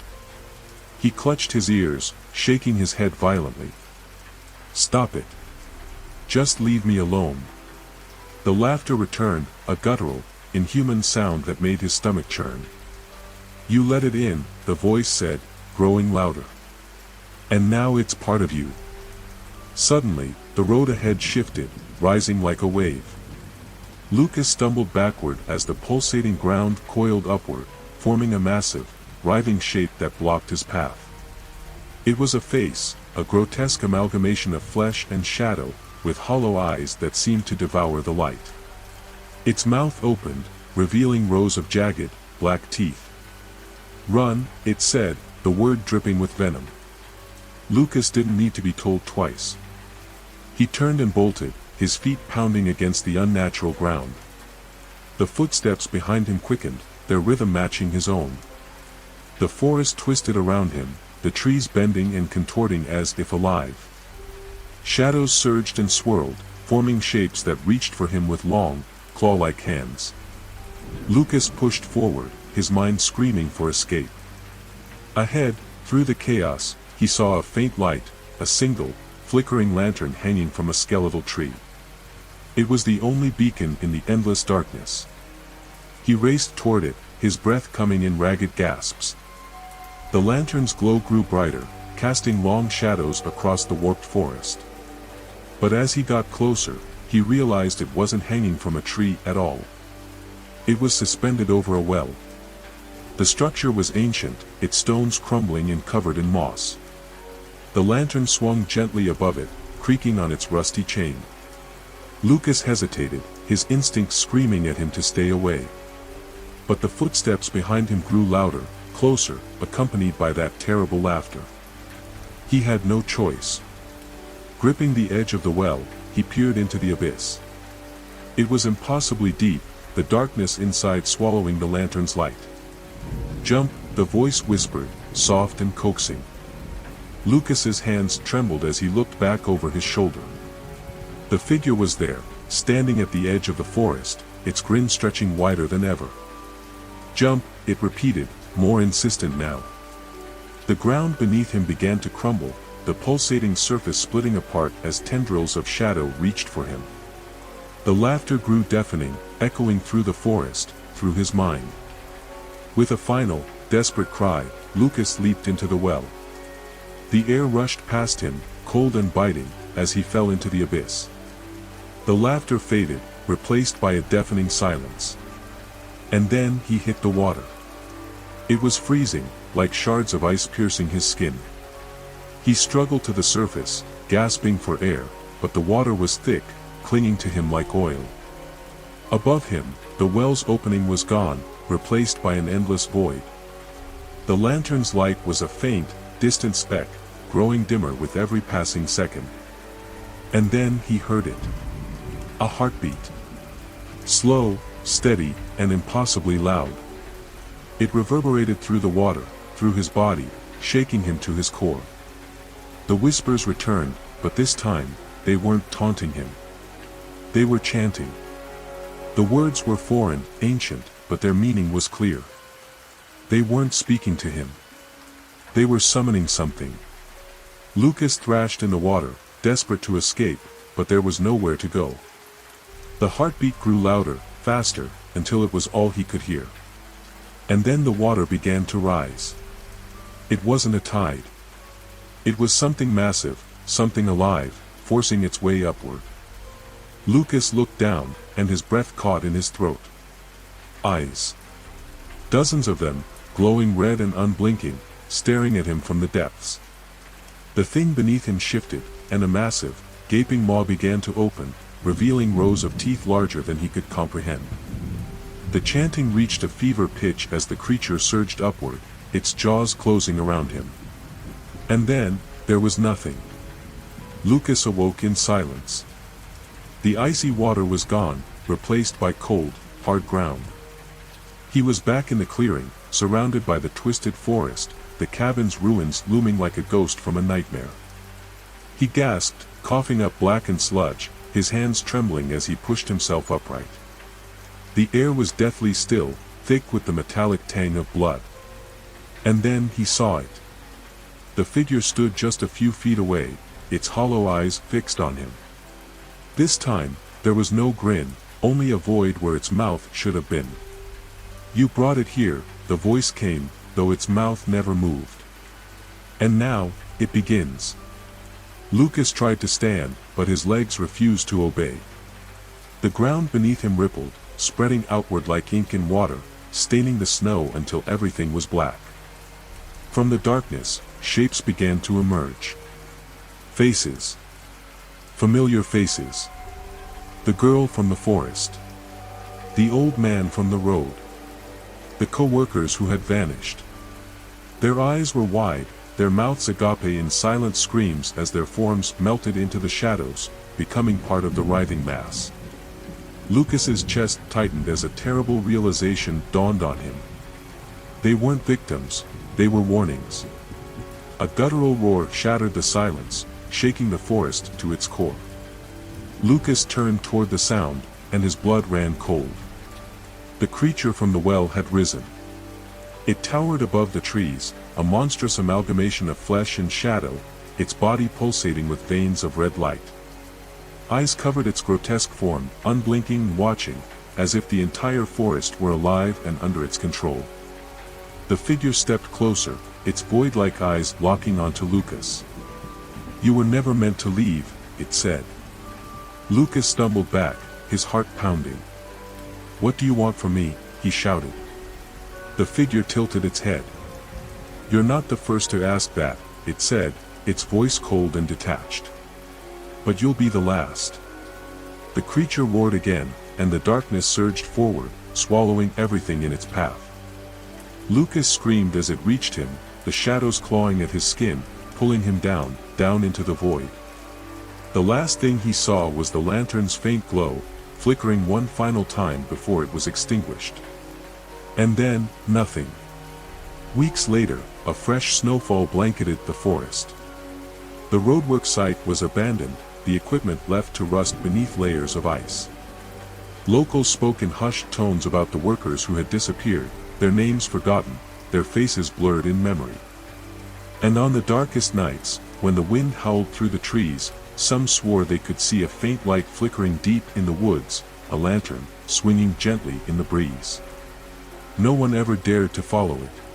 He clutched his ears, shaking his head violently. "Stop it. Just leave me alone." The laughter returned, a guttural, inhuman sound that made his stomach churn. "You let it in," the voice said, growing louder. "And now it's part of you." Suddenly, the road ahead shifted, rising like a wave. Lucas stumbled backward as the pulsating ground coiled upward, forming a massive, writhing shape that blocked his path. It was a face, a grotesque amalgamation of flesh and shadow, with hollow eyes that seemed to devour the light. Its mouth opened, revealing rows of jagged, black teeth. "Run," it said, the word dripping with venom. Lucas didn't need to be told twice. He turned and bolted, his feet pounding against the unnatural ground. The footsteps behind him quickened, their rhythm matching his own. The forest twisted around him, the trees bending and contorting as if alive. Shadows surged and swirled, forming shapes that reached for him with long, claw-like hands. Lucas pushed forward, his mind screaming for escape. Ahead, through the chaos, he saw a faint light, a single, flickering lantern hanging from a skeletal tree. It was the only beacon in the endless darkness. He raced toward it, his breath coming in ragged gasps. The lantern's glow grew brighter, casting long shadows across the warped forest. But as he got closer, he realized it wasn't hanging from a tree at all. It was suspended over a well. The structure was ancient, its stones crumbling and covered in moss. The lantern swung gently above it, creaking on its rusty chain. Lucas hesitated, his instincts screaming at him to stay away. But the footsteps behind him grew louder, closer, accompanied by that terrible laughter. He had no choice. Gripping the edge of the well, he peered into the abyss. It was impossibly deep, the darkness inside swallowing the lantern's light. "Jump," the voice whispered, soft and coaxing. Lucas's hands trembled as he looked back over his shoulder. The figure was there, standing at the edge of the forest, its grin stretching wider than ever. "Jump," it repeated, more insistent now. The ground beneath him began to crumble, the pulsating surface splitting apart as tendrils of shadow reached for him. The laughter grew deafening, echoing through the forest, through his mind. With a final, desperate cry, Lucas leaped into the well. The air rushed past him, cold and biting, as he fell into the abyss. The laughter faded, replaced by a deafening silence. And then he hit the water. It was freezing, like shards of ice piercing his skin. He struggled to the surface, gasping for air, but the water was thick, clinging to him like oil. Above him, the well's opening was gone, replaced by an endless void. The lantern's light was a faint, distant speck, growing dimmer with every passing second. And then he heard it. A heartbeat. Slow, steady, and impossibly loud. It reverberated through the water, through his body, shaking him to his core. The whispers returned, but this time, they weren't taunting him. They were chanting. The words were foreign, ancient, but their meaning was clear. They weren't speaking to him. They were summoning something. Lucas thrashed in the water, desperate to escape, but there was nowhere to go. The heartbeat grew louder, faster, until it was all he could hear. And then the water began to rise. It wasn't a tide. It was something massive, something alive, forcing its way upward. Lucas looked down, and his breath caught in his throat. Eyes. Dozens of them, glowing red and unblinking, staring at him from the depths. The thing beneath him shifted, and a massive, gaping maw began to open, revealing rows of teeth larger than he could comprehend. The chanting reached a fever pitch as the creature surged upward, its jaws closing around him. And then, there was nothing. Lucas awoke in silence. The icy water was gone, replaced by cold, hard ground. He was back in the clearing, surrounded by the twisted forest, the cabin's ruins looming like a ghost from a nightmare. He gasped, coughing up blackened sludge, his hands trembling as he pushed himself upright. The air was deathly still, thick with the metallic tang of blood. And then he saw it. The figure stood just a few feet away, its hollow eyes fixed on him. This time, there was no grin, only a void where its mouth should have been. "You brought it here," the voice came, though its mouth never moved. "And now, it begins." Lucas tried to stand, but his legs refused to obey. The ground beneath him rippled, spreading outward like ink in water, staining the snow until everything was black. From the darkness, shapes began to emerge. Faces. Familiar faces. The girl from the forest. The old man from the road. The co-workers who had vanished. Their eyes were wide, their mouths agape in silent screams as their forms melted into the shadows, becoming part of the writhing mass. Lucas's chest tightened as a terrible realization dawned on him. They weren't victims, they were warnings. A guttural roar shattered the silence, shaking the forest to its core. Lucas turned toward the sound, and his blood ran cold. The creature from the well had risen. It towered above the trees, a monstrous amalgamation of flesh and shadow, its body pulsating with veins of red light. Eyes covered its grotesque form, unblinking and watching, as if the entire forest were alive and under its control. The figure stepped closer, its void-like eyes locking onto Lucas. "You were never meant to leave," it said. Lucas stumbled back, his heart pounding. "What do you want from me?" he shouted. The figure tilted its head. "You're not the first to ask that," it said, its voice cold and detached. "But you'll be the last." The creature roared again, and the darkness surged forward, swallowing everything in its path. Lucas screamed as it reached him, the shadows clawing at his skin, pulling him down, down into the void. The last thing he saw was the lantern's faint glow, flickering one final time before it was extinguished. And then, nothing. Weeks later, a fresh snowfall blanketed the forest. The roadwork site was abandoned, the equipment left to rust beneath layers of ice. Locals spoke in hushed tones about the workers who had disappeared, their names forgotten, their faces blurred in memory. And on the darkest nights, when the wind howled through the trees, Some swore they could see a faint light flickering deep in the woods, a lantern, swinging gently in the breeze. No one ever dared to follow it.